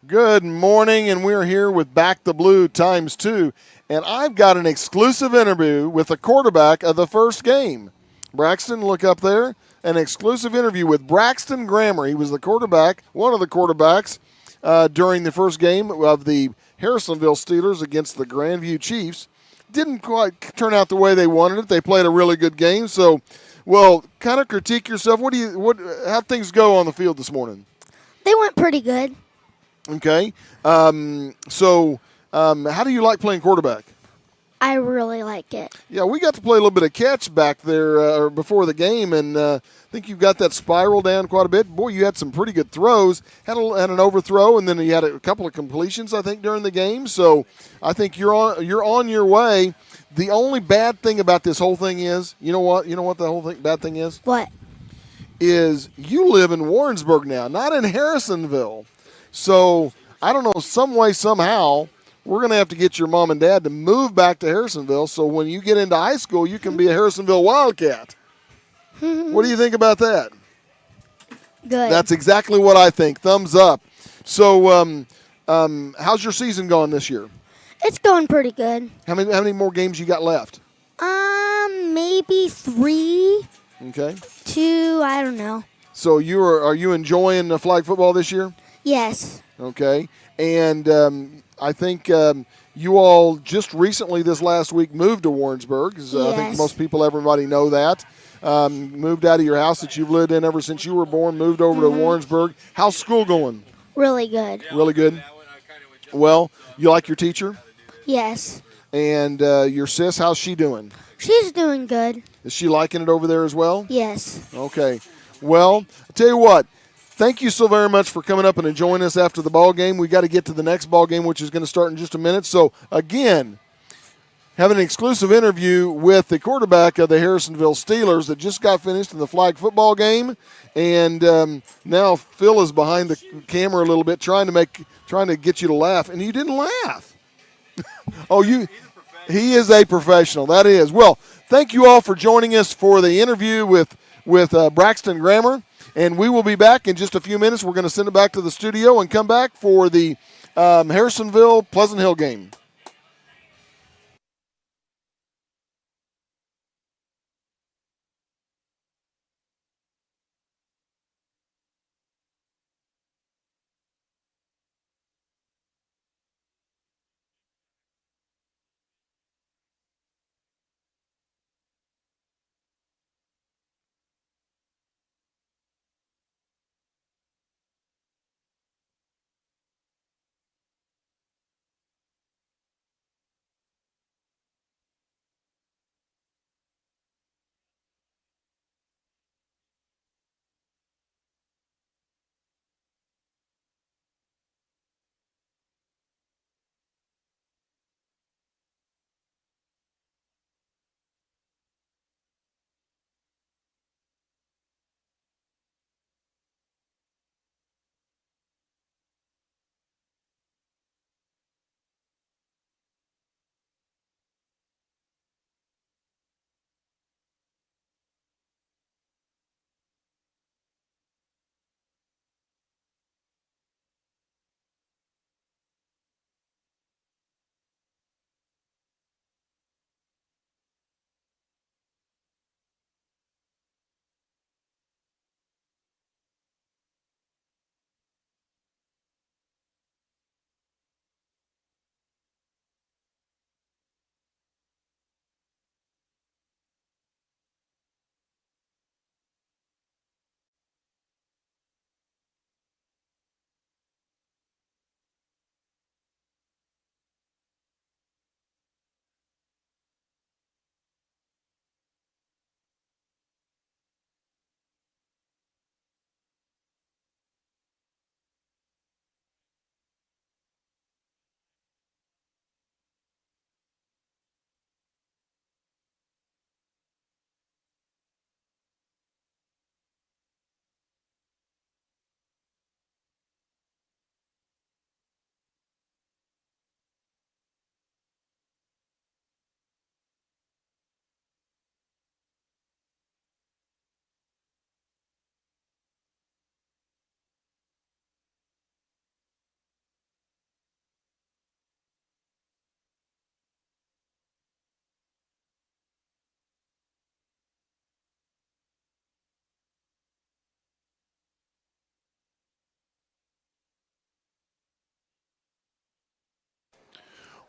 Good morning, and we're here with Back the Blue times two. And I've got an exclusive interview with the quarterback of the first game. Braxton, look up there. An exclusive interview with Braxton Grammer. He was the quarterback, one of the quarterbacks during the first game of the Harrisonville Steelers against the Grandview Chiefs. Didn't quite turn out the way they wanted it. They played a really good game. So, well, kind of critique yourself. How things go on the field this morning? They went pretty good. Okay. How do you like playing quarterback? I really like it. Yeah, we got to play a little bit of catch back there before the game, and I think you've got that spiral down quite a bit. Boy, you had some pretty good throws. Had an overthrow, and then you had a couple of completions, I think, during the game. So I think you're on your way. The only bad thing about this whole thing is, you know what? You know what the whole bad thing is? What? Is you live in Warrensburg now, not in Harrisonville. So I don't know, some way, somehow, we're going to have to get your mom and dad to move back to Harrisonville so when you get into high school, you can be a Harrisonville Wildcat. What do you think about that? Good. That's exactly what I think. Thumbs up. So how's your season going this year? It's going pretty good. How many more games you got left? Maybe 3, Okay. 2, I don't know. So are you enjoying the flag football this year? Yes. Okay. And I think you all just recently this last week moved to Warrensburg. Yes. I think most people, everybody know that. Moved out of your house that you've lived in ever since you were born, moved over to Warrensburg. How's school going? Really good. Really good. Well, you like your teacher? Yes. And your sis, how's she doing? She's doing good. Is she liking it over there as well? Yes. Okay. Well, I'll tell you what. Thank you so very much for coming up and joining us after the ball game. We got to get to the next ball game, which is going to start in just a minute. So, again, having an exclusive interview with the quarterback of the Harrisonville Steelers that just got finished in the flag football game. And now Phil is behind the camera a little bit trying to get you to laugh. And you didn't laugh. He is a professional. That is. Well, thank you all for joining us for the interview with Braxton Grammer. And we will be back in just a few minutes. We're going to send it back to the studio and come back for the Harrisonville Pleasant Hill game.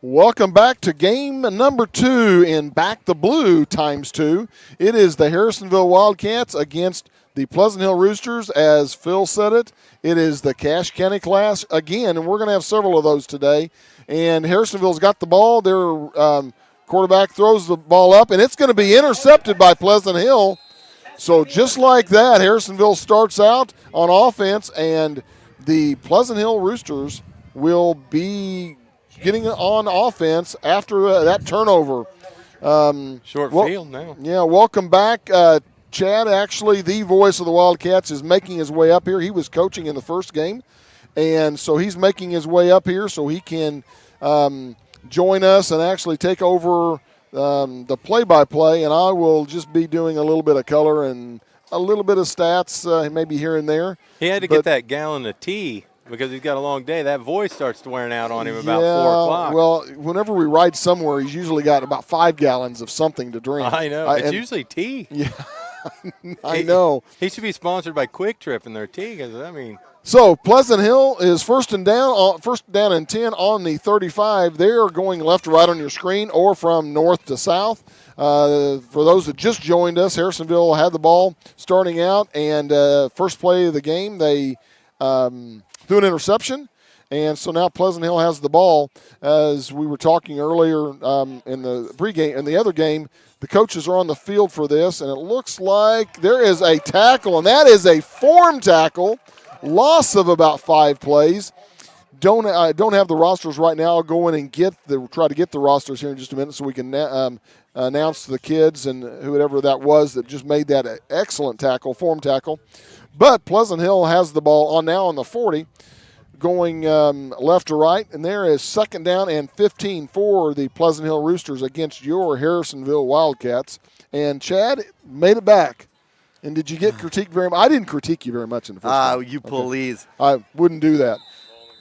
Welcome back to game number 2 in Back the Blue ×2. It is the Harrisonville Wildcats against the Pleasant Hill Roosters. As Phil said it, it is the Cache County Clash again, and we're going to have several of those today. And Harrisonville's got the ball. Their quarterback throws the ball up, and it's going to be intercepted by Pleasant Hill. So just like that, Harrisonville starts out on offense, and the Pleasant Hill Roosters will be getting on offense after that turnover. Short field now. Yeah, welcome back. Chad, actually the voice of the Wildcats, is making his way up here. He was coaching in the first game, and so he's making his way up here so he can join us and actually take over the play-by-play, and I will just be doing a little bit of color and a little bit of stats maybe here and there. He had to get that gallon of tea because he's got a long day. That voice starts wearing out on him about 4 o'clock. Well, whenever we ride somewhere, he's usually got about 5 gallons of something to drink. I know. It's usually tea. Yeah, I know. He should be sponsored by Quick Trip and their tea because, So Pleasant Hill is first down and 10 on the 35. They are going left to right on your screen or from north to south. For those that just joined us, Harrisonville had the ball starting out, and first play of the game, they threw an interception. And so now Pleasant Hill has the ball. As we were talking earlier in the pregame, in the other game, the coaches are on the field for this, and it looks like there is a tackle, and that is a form tackle. Loss of about 5 plays. Don't have the rosters right now. I'll go in and try to get the rosters here in just a minute so we can announce the kids and whoever that was that just made that excellent tackle, form tackle. But Pleasant Hill has the ball now on the 40, going left to right, and there is second down and 15 for the Pleasant Hill Roosters against your Harrisonville Wildcats. And Chad made it back. And did you get critiqued very much? I didn't critique you very much in the first game. You please. I wouldn't do that.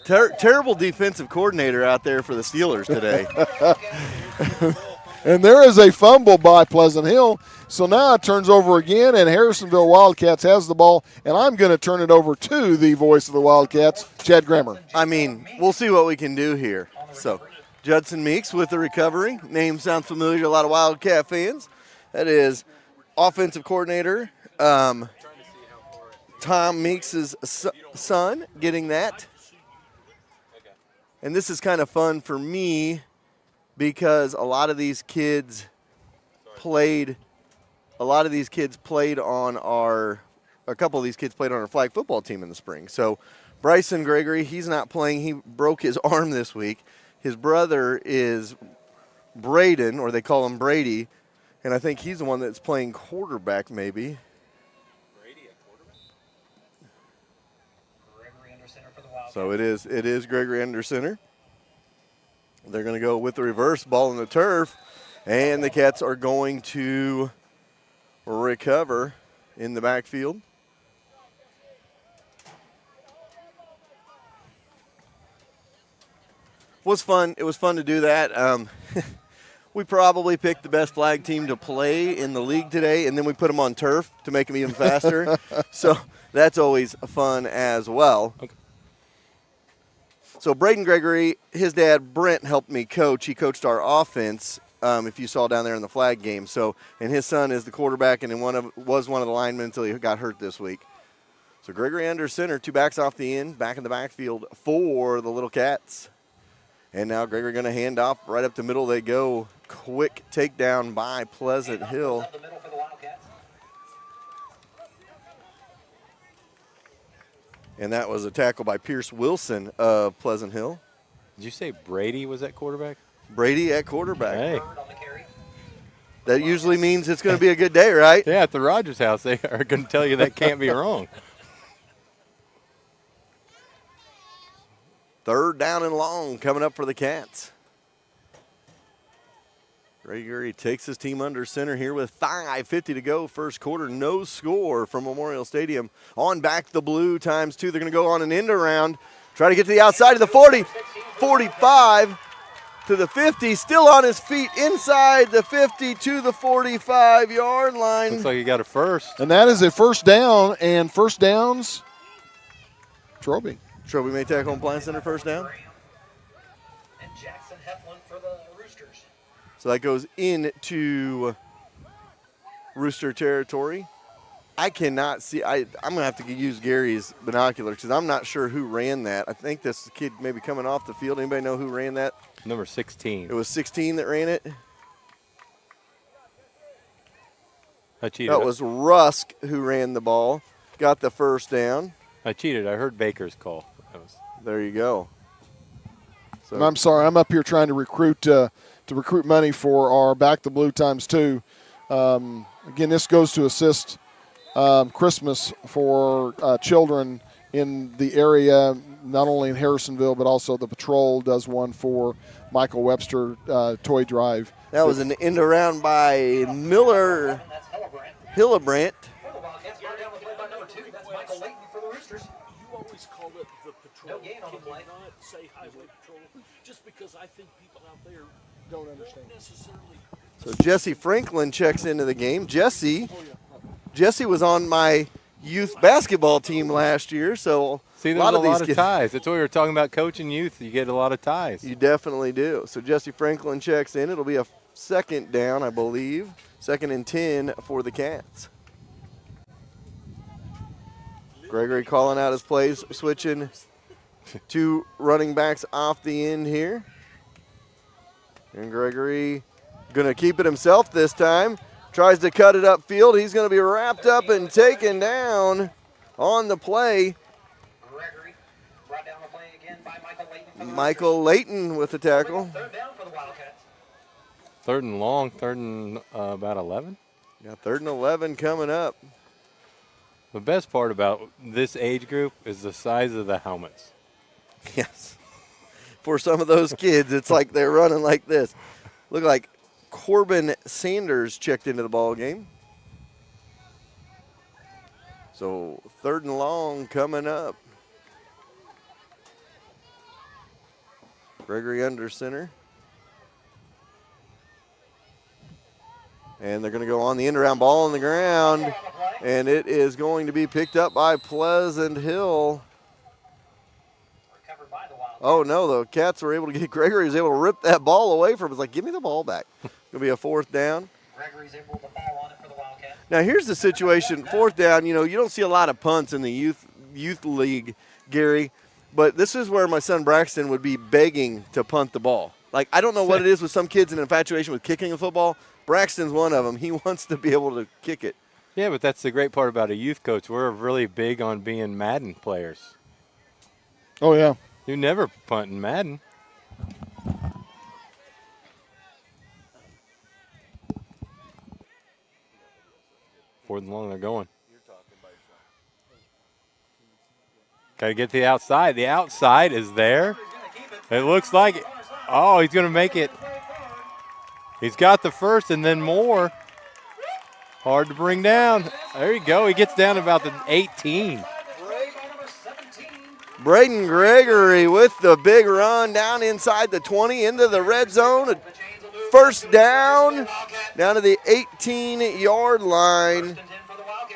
Terrible defensive coordinator out there for the Steelers today. And there is a fumble by Pleasant Hill. So now it turns over again, and Harrisonville Wildcats has the ball. And I'm going to turn it over to the voice of the Wildcats, Chad Grammer. We'll see what we can do here. So Judson Meeks with the recovery. Name sounds familiar to a lot of Wildcat fans. That is offensive coordinator Tom Meeks' son getting that. And this is kind of fun for me because a couple of these kids played on our flag football team in the spring. So Bryson Gregory, he's not playing. He broke his arm this week. His brother is Braden, or they call him Brady, and I think he's the one that's playing quarterback maybe. So it is Gregory under center. They're going to go with the reverse ball in the turf, and the Cats are going to recover in the backfield. It was fun to do that. We probably picked the best flag team to play in the league today, and then we put them on turf to make them even faster. So that's always fun as well. Okay. So Braden Gregory, his dad Brent helped me coach. He coached our offense, if you saw down there in the flag game. So, and his son is the quarterback and was one of the linemen until he got hurt this week. So Gregory under center, 2 backs off the end, back in the backfield for the Little Cats. And now Gregory going to hand off right up the middle. They go. Quick takedown by Pleasant Hill. And that was a tackle by Pierce Wilson of Pleasant Hill. Did you say Brady was at quarterback? Brady at quarterback. Hey. That usually means it's going to be a good day, right? Yeah, at the Rogers house, they are going to tell you that can't be wrong. Third down and long coming up for the Cats. Gregory takes his team under center here with 5:50 to go. First quarter, no score from Memorial Stadium. On Back the Blue ×2. They're going to go on an end around. Try to get to the outside of the 40. 45 to the 50. Still on his feet inside the 50 to the 45-yard line. Looks like he got a first. And that is a first down, and first downs, Troby. Troby may tackle and blind center first down. So that goes into Rooster territory. I cannot see. I'm going to have to use Gary's binoculars because I'm not sure who ran that. I think this kid maybe coming off the field. Anybody know who ran that? Number 16. It was 16 that ran it. I cheated. That was Rusk who ran the ball. Got the first down. I cheated. I heard Baker's call. There you go. So I'm sorry. I'm up here trying to recruit money for our Back the Blue ×2. Again, this goes to assist Christmas for children in the area, not only in Harrisonville, but also the patrol does one for Michael Webster Toy Drive. that was an end around by Miller Hillebrandt. You always call it the patrol. Can you not say highway patrol? Just because I think people out there don't understand necessarily. So Jesse Franklin checks into the game. Jesse was on my youth basketball team last year, so See, there's a lot of these of kids, ties. That's what we were talking about, coaching youth. You get a lot of ties. you definitely do. So Jesse Franklin checks in. It'll be a second down, I believe. 2nd and 10 for the Cats. Gregory calling out his plays, switching 2 running backs off the end here. And Gregory going to keep it himself this time. Tries to cut it upfield. He's going to be wrapped up and taken down on the play. Gregory brought down the play again by Michael Layton. Michael Layton with the tackle. Third down for the Wildcats. 3rd and long, 3rd and about 11. Yeah, 3rd and 11 coming up. The best part about this age group is the size of the helmets. Yes. For some of those kids, it's like they're running like this. Look like Corbin Sanders checked into the ball game. So 3rd and long coming up. Gregory under center. And they're going to go on the end around ball on the ground. And it is going to be picked up by Pleasant Hill. Recovered by the Wildcats. Oh, no, the Cats were able to get Gregory was able to rip that ball away from him. It's like, give me the ball back. It's going to be a 4th down. Gregory's able to fall on it for the Wildcats. Now, here's the situation. 4th down, you don't see a lot of punts in the youth league, Gary. But this is where my son Braxton would be begging to punt the ball. Like, I don't know what it is with some kids in infatuation with kicking a football. Braxton's one of them. He wants to be able to kick it. Yeah, but that's the great part about a youth coach. We're really big on being Madden players. Oh, yeah. You never punt in Madden. 4th and long, they're going. Got to get to the outside. The outside is there. It looks like it. Oh, he's going to make it. He's got the first and then more. Hard to bring down. There you go. He gets down to about the 18. Braden Gregory with the big run down inside the 20 into the red zone. First down to the 18-yard line.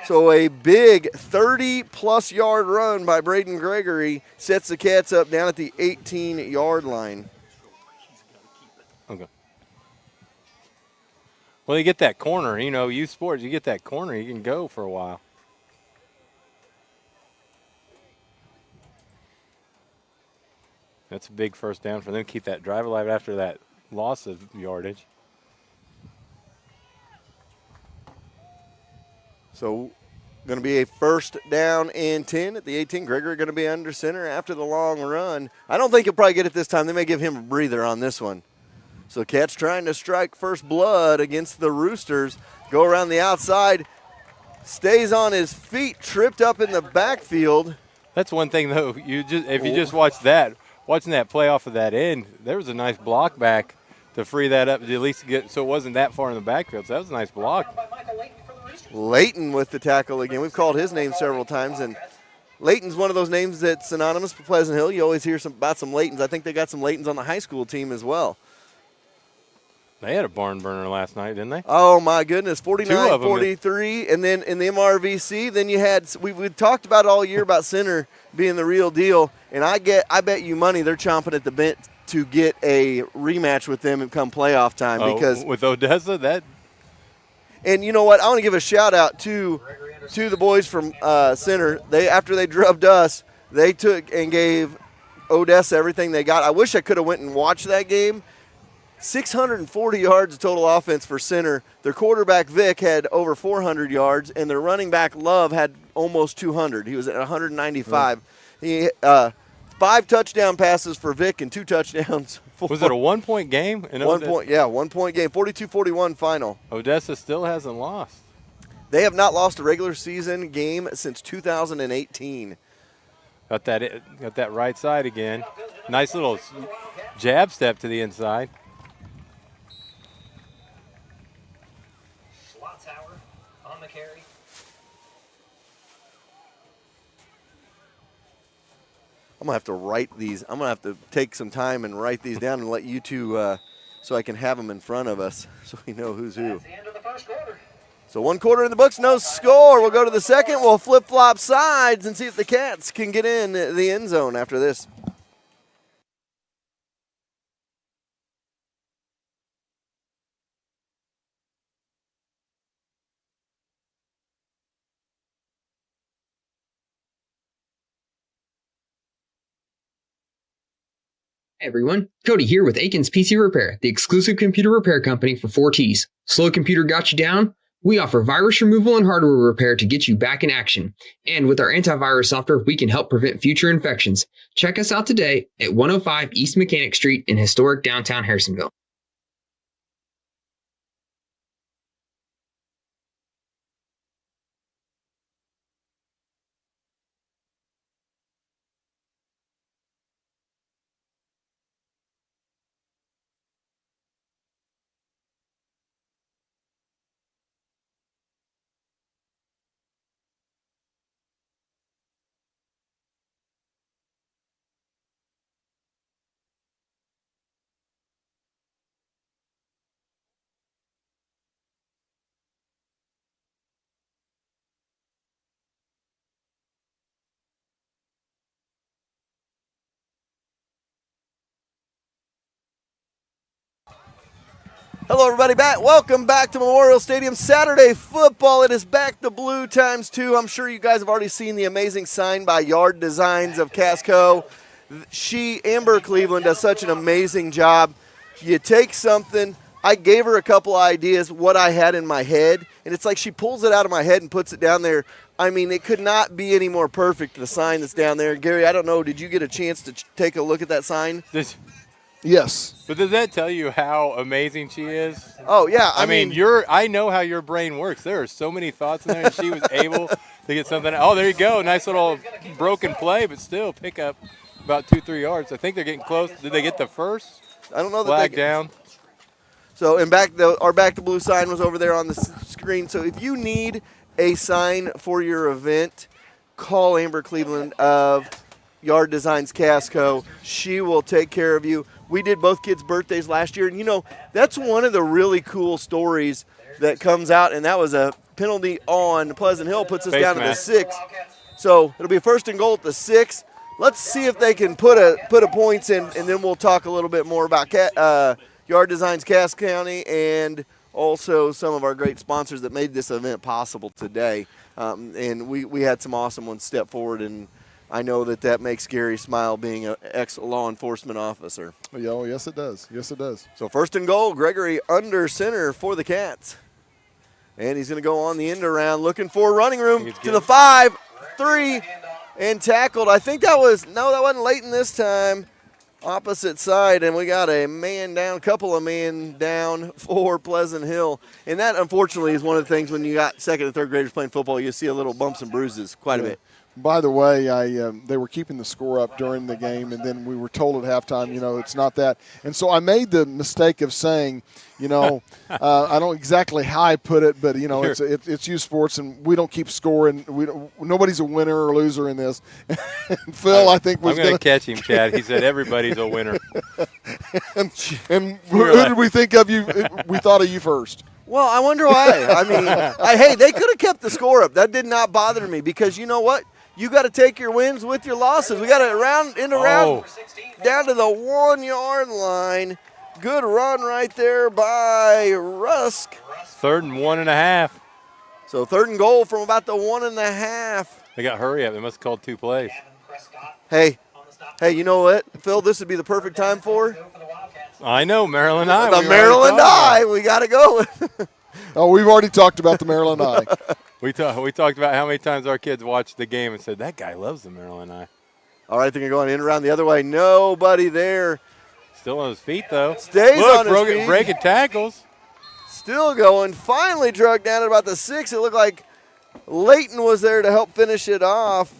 So a big 30-plus yard run by Braden Gregory sets the Cats up down at the 18-yard line. Okay. Well, you get that corner. Youth sports, you get that corner, you can go for a while. That's a big first down for them. Keep that drive alive after that loss of yardage. So going to be a first down and 10 at the 18. Gregory going to be under center after the long run. I don't think he'll probably get it this time. They may give him a breather on this one. So Cats trying to strike first blood against the Roosters. Go around the outside. Stays on his feet, tripped up in the backfield. That's one thing, though. If you just watch that, watching that play off of that end, there was a nice block back to free that up to at least get so it wasn't that far in the backfield. So that was a nice block. Layton with the tackle again. We've called his name several times, and Layton's one of those names that's synonymous with Pleasant Hill. You always hear about some Laytons. I think they got some Laytons on the high school team as well. They had a barn burner last night, didn't they? Oh, my goodness, 49-43. And then in the MRVC, then you had – we talked about all year about center being the real deal, and I bet you money they're chomping at the bit to get a rematch with them and come playoff time because with Odessa, that. And you know what? I want to give a shout out to the boys from Center. After they drubbed us, they took and gave Odessa everything they got. I wish I could have went and watched that game. 640 yards of total offense for Center. Their quarterback, Vic, had over 400 yards, and their running back, Love, had almost 200. He was at 195. He 5 touchdown passes for Vic and 2 touchdowns. Was it a 1-point game? 1 point, yeah, 1 point game. 42-41 final. Odessa still hasn't lost. They have not lost a regular season game since 2018. Got that right side again. Nice little jab step to the inside. On the carry. I'm going to have to write these. I'm going to have to take some time and write these down and let you two so I can have them in front of us so we know who's who. That's the end of the first quarter. So 1 quarter in the books, no score. We'll go to the second. We'll flip-flop sides and see if the Cats can get in the end zone after this. Hey everyone, Cody here with Aiken's PC Repair, the exclusive computer repair company for 4Ts. Slow computer got you down? We offer virus removal and hardware repair to get you back in action. And with our antivirus software, we can help prevent future infections. Check us out today at 105 East Mechanic Street in historic downtown Harrisonville. Hello, everybody. Welcome back to Memorial Stadium. Saturday football. It is back to blue ×2. I'm sure you guys have already seen the amazing sign by Yard Designs of Casco. Amber Cleveland, does such an amazing job. You take something. I gave her a couple ideas, what I had in my head, and it's like she pulls it out of my head and puts it down there. I mean, it could not be any more perfect, the sign that's down there. Gary, I don't know, did you get a chance to take a look at that sign? Yes. But does that tell you how amazing she is? Oh, yeah. I mean, I know how your brain works. There are so many thoughts in there, and she was able to get something. Oh, there you go. Nice little broken play, but still pick up about 2-3 yards. I think they're getting close. Did they get the first? I don't know. Flag down. So, and our Back to Blue sign was over there on the screen. So, if you need a sign for your event, call Amber Cleveland of Yard Designs Casco. She will take care of you. We did both kids' birthdays last year, and you know, that's one of the really cool stories that comes out, and that was a penalty on Pleasant Hill, puts us down to the 6. So it'll be a 1st and goal at the 6. Let's see if they can put a points in, and then we'll talk a little bit more about Yard Designs Cass County and also some of our great sponsors that made this event possible today. And we had some awesome ones step forward, and I know that makes Gary smile being an ex-law enforcement officer. Oh, yes, it does. Yes, it does. So 1st and goal, Gregory under center for the Cats. And he's going to go on the end around, looking for running room to the 5, 3, and tackled. I think that wasn't Leighton this time. Opposite side, and we got a man down, couple of men down for Pleasant Hill. And that, unfortunately, is one of the things when you got 2nd and 3rd graders playing football, you see a little bumps and bruises quite a bit. By the way, they were keeping the score up during the game, and then we were told at halftime, it's not that. And so I made the mistake of saying, I don't exactly how I put it, but it's youth sports, and we don't keep score, and nobody's a winner or loser in this. And Phil, I think was going to catch him, Chad. He said everybody's a winner. and who did we think of you? We thought of you first. Well, I wonder why. I mean, hey, they could have kept the score up. That did not bother me because you know what? You got to take your wins with your losses. We got it round down to the 1 yard line. Good run right there by Rusk. 3rd and 1.5. So 3rd and goal from about the 1.5. They got hurry up. They must have called 2 plays. Hey, you know what, Phil? This would be the perfect time for I know, Maryland High. the Maryland Eye. We got to go with. Oh, we've already talked about the Maryland Eye. We talked about how many times our kids watched the game and said, that guy loves the Maryland Eye. All right, they're going in around the other way. Nobody there. Still on his feet, though. Stays on his feet. Breaking tackles. Still going. Finally drugged down at about the 6. It looked like Leighton was there to help finish it off.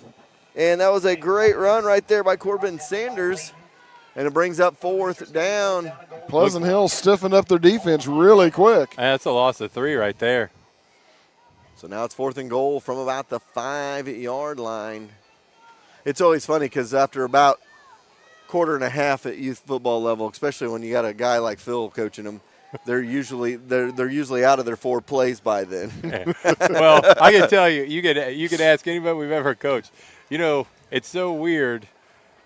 And that was a great run right there by Corbin Sanders. And it brings up 4th down. Pleasant Hill stiffened up their defense really quick. That's a loss of 3 right there. So now it's 4th and goal from about the 5 yard line. It's always funny because after about quarter and a half at youth football level, especially when you got a guy like Phil coaching them, they're usually out of their 4 plays by then. Well, I can tell you, you could ask anybody we've ever coached. You know, it's so weird.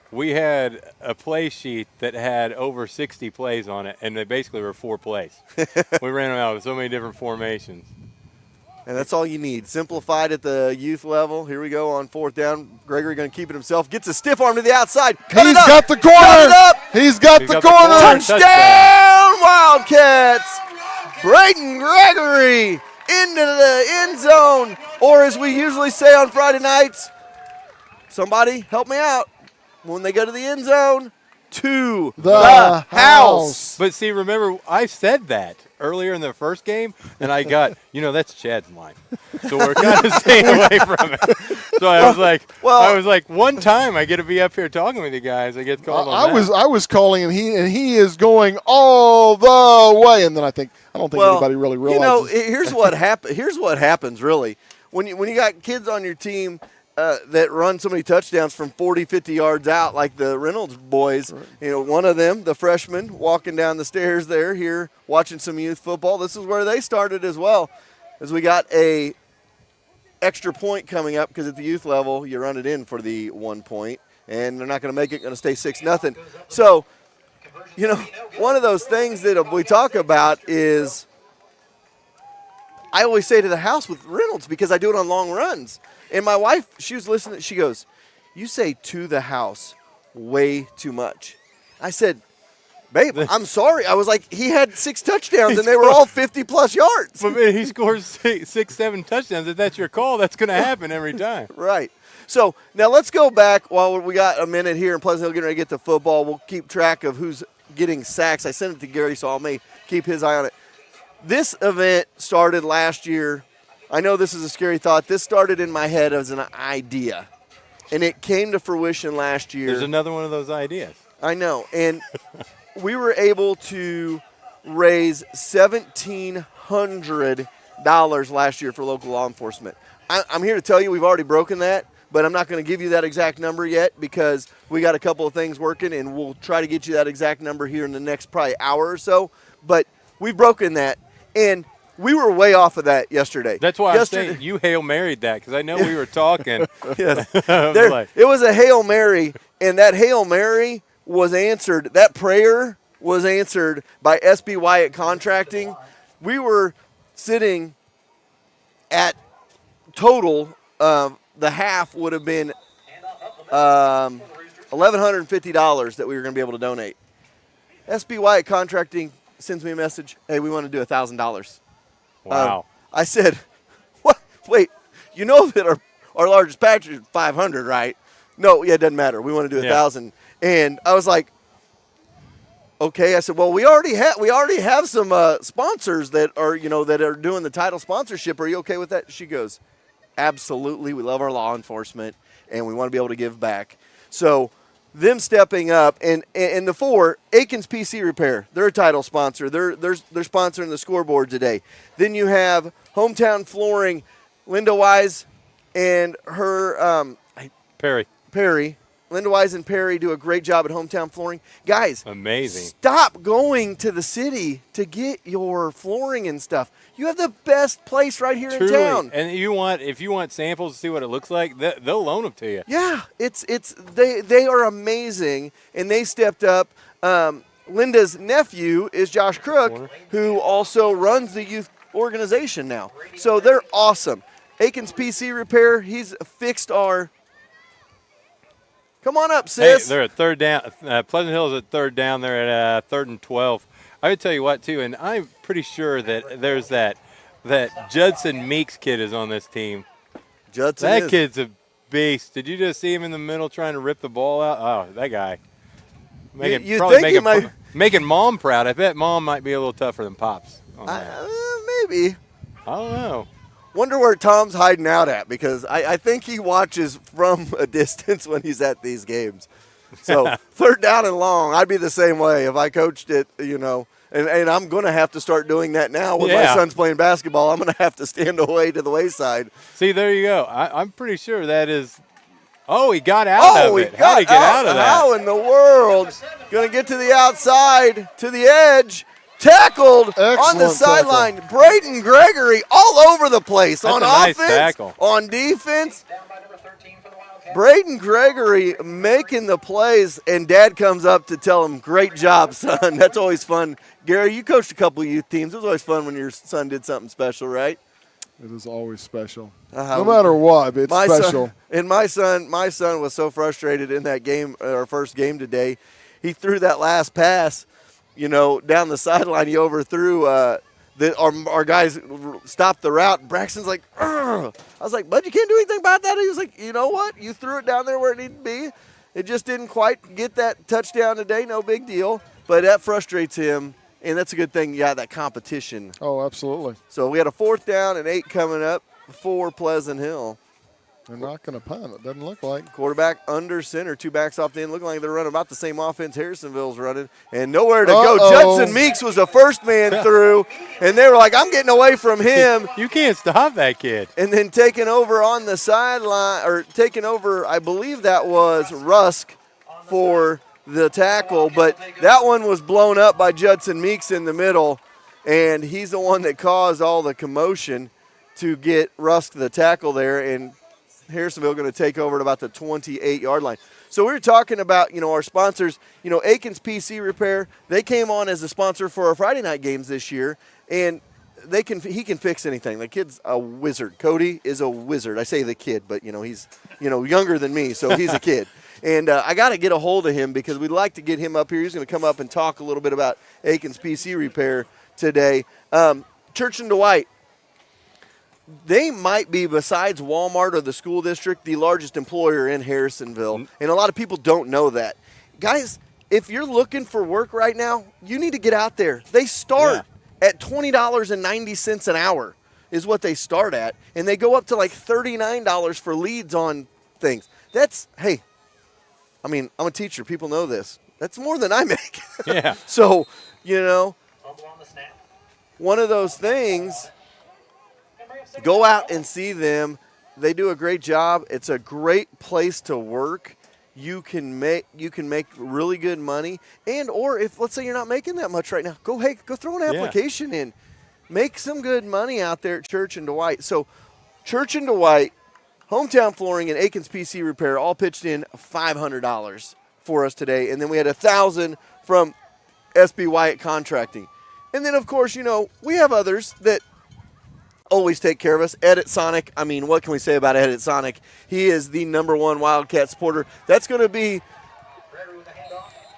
We had a play sheet that had over 60 plays on it, and they basically were 4 plays. We ran them out with so many different formations. And that's all you need. Simplified at the youth level. Here we go on 4th down. Gregory going to keep it himself. Gets a stiff arm to the outside. He's got the corner. He's got the corner. Touchdown, Wildcats. Braden Gregory into the end zone. Or as we usually say on Friday nights, somebody help me out. When they go to the end zone, to the house. But see, remember, I said that earlier in the first game, and I got, that's Chad's line. So we're kind of staying away from it. So I was like, one time I get to be up here talking with you guys. I get called on that. I was calling, and he is going all the way. And then I don't think anybody really realizes. Here's what happens really when you got kids on your team. That run so many touchdowns from 40, 50 yards out, like the Reynolds boys. Right. One of them, the freshman, walking down the stairs there here, watching some youth football. This is where they started as well, as we got a extra point coming up because at the youth level, you run it in for the 1 point, and they're not going to make it, going to stay 6-0. So, one of those things that we talk about is I always say to the house with Reynolds because I do it on long runs. And my wife, she was listening. She goes, "You say to the house way too much." I said, "Babe, I'm sorry." I was like, he had 6 touchdowns, and they were all 50-plus yards. But man, he scores 6, 7 touchdowns. If that's your call, that's going to happen every time. Right. So now let's go back while we got a minute here in Pleasant Hill getting ready to get to football. We'll keep track of who's getting sacks. I sent it to Gary, so I may keep his eye on it. This event started last year. I know this is a scary thought. This started in my head as an idea, and it came to fruition last year. There's another one of those ideas. I know, and we were able to raise $1,700 last year for local law enforcement. I'm here to tell you we've already broken that, but I'm not going to give you that exact number yet because we got a couple of things working, and we'll try to get you that exact number here in the next probably hour or so. But we've broken that, and we were way off of that yesterday. That's why I'm saying you Hail Married that because I know we were talking. Yes. It was a Hail Mary, and that Hail Mary was answered. That prayer was answered by SB Wyatt Contracting. We were sitting at total, the half would have been $1,150 that we were going to be able to donate. SB Wyatt Contracting sends me a message, "Hey, we want to do $1,000. Wow. I said, "What? Wait, you know that our largest package is $500, right?" "No, yeah, it doesn't matter. We want to do $1,000. And I was like, "Okay." I said, "Well, we already have some sponsors that are doing the title sponsorship. Are you okay with that?" She goes, "Absolutely. We love our law enforcement, and we want to be able to give back." So them stepping up, and the 4, Aikens PC Repair, they're a title sponsor. They're sponsoring the scoreboard today. Then you have Hometown Flooring, Linda Wise and her Perry. Linda Wise and Perry do a great job at Hometown Flooring. Guys, Amazing. stop going to the city to get your flooring and stuff. You have the best place right here in town. And if you want samples to see what it looks like, they'll loan them to you. Yeah, they are amazing, and they stepped up. Linda's nephew is Josh Crook, who also runs the youth organization now. So they're awesome. Aikens PC Repair, he's fixed our. Come on up, sis. Hey, they're at third down. Pleasant Hill is at third down. They're at 3rd and 12. I would tell you what, too, and I'm pretty sure that there's that Judson Meeks kid is on this team. That kid's a beast. Did you just see him in the middle trying to rip the ball out? Oh, that guy. Making Mom proud. I bet Mom might be a little tougher than Pops. Maybe. I don't know. Wonder where Tom's hiding out at, because I think he watches from a distance when he's at these games. So 3rd down and long, I'd be the same way if I coached it, and I'm going to have to start doing that now when my son's playing basketball. I'm going to have to stand away to the wayside. See, there you go. I'm pretty sure that is. Oh, he got out of it. How did he get out of that? How in the world? Going to get to the outside, to the edge. Tackled on the sideline. Braden Gregory all over the place. That's on offense, nice tackle. On defense. Braden Gregory making the plays, and Dad comes up to tell him, great job, son. That's always fun. Gary, you coached a couple of youth teams. It was always fun when your son did something special, right? It is always special. No matter what, it's special. My son was so frustrated in that game, our first game today. He threw that last pass, down the sideline. He overthrew our guys stopped the route. Braxton's like, ugh. I was like, bud, you can't do anything about that. He was like, you know what? You threw it down there where it needed to be. It just didn't quite get that touchdown today. No big deal. But that frustrates him, and that's a good thing. Yeah, that competition. Oh, absolutely. So we had a 4th down and 8 coming up for Pleasant Hill. They're not going to punt. It doesn't look like. Quarterback under center, 2 backs off the end. Looking like they're running about the same offense Harrisonville's running. And nowhere to go. Judson Meeks was the first man through. And they were like, I'm getting away from him. You can't stop that kid. And then taking over on the sideline, or taking over, I believe that was Rusk for the tackle. But that one was blown up by Judson Meeks in the middle. And he's the one that caused all the commotion to get Rusk the tackle there. And Harrisonville going to take over at about the 28-yard line. So we were talking about, our sponsors, Aikens PC Repair. They came on as a sponsor for our Friday night games this year, and he can fix anything. The kid's a wizard. Cody is a wizard. I say the kid, but, he's, younger than me, so he's a kid. And I got to get a hold of him because we'd like to get him up here. He's going to come up and talk a little bit about Aikens PC Repair today. Church and Dwight. They might be, besides Walmart or the school district, the largest employer in Harrisonville. And a lot of people don't know that. Guys, if you're looking for work right now, you need to get out there. They start at $20.90 an hour is what they start at. And they go up to like $39 for leads on things. I'm a teacher. People know this. That's more than I make. Yeah. So, one of those things. Go out and see them. They do a great job. It's a great place to work. You can make really good money. And or if let's say you're not making that much right now, go throw an application in. Make some good money out there at Church and Dwight. So Church and Dwight, Hometown Flooring, and Aikens PC Repair all pitched in $500 for us today. And then we had $1,000 from SB Wyatt Contracting. And then of course, we have others that always take care of us. Edit Sonic. What can we say about Edit Sonic? He is the #1 Wildcat supporter. That's going to be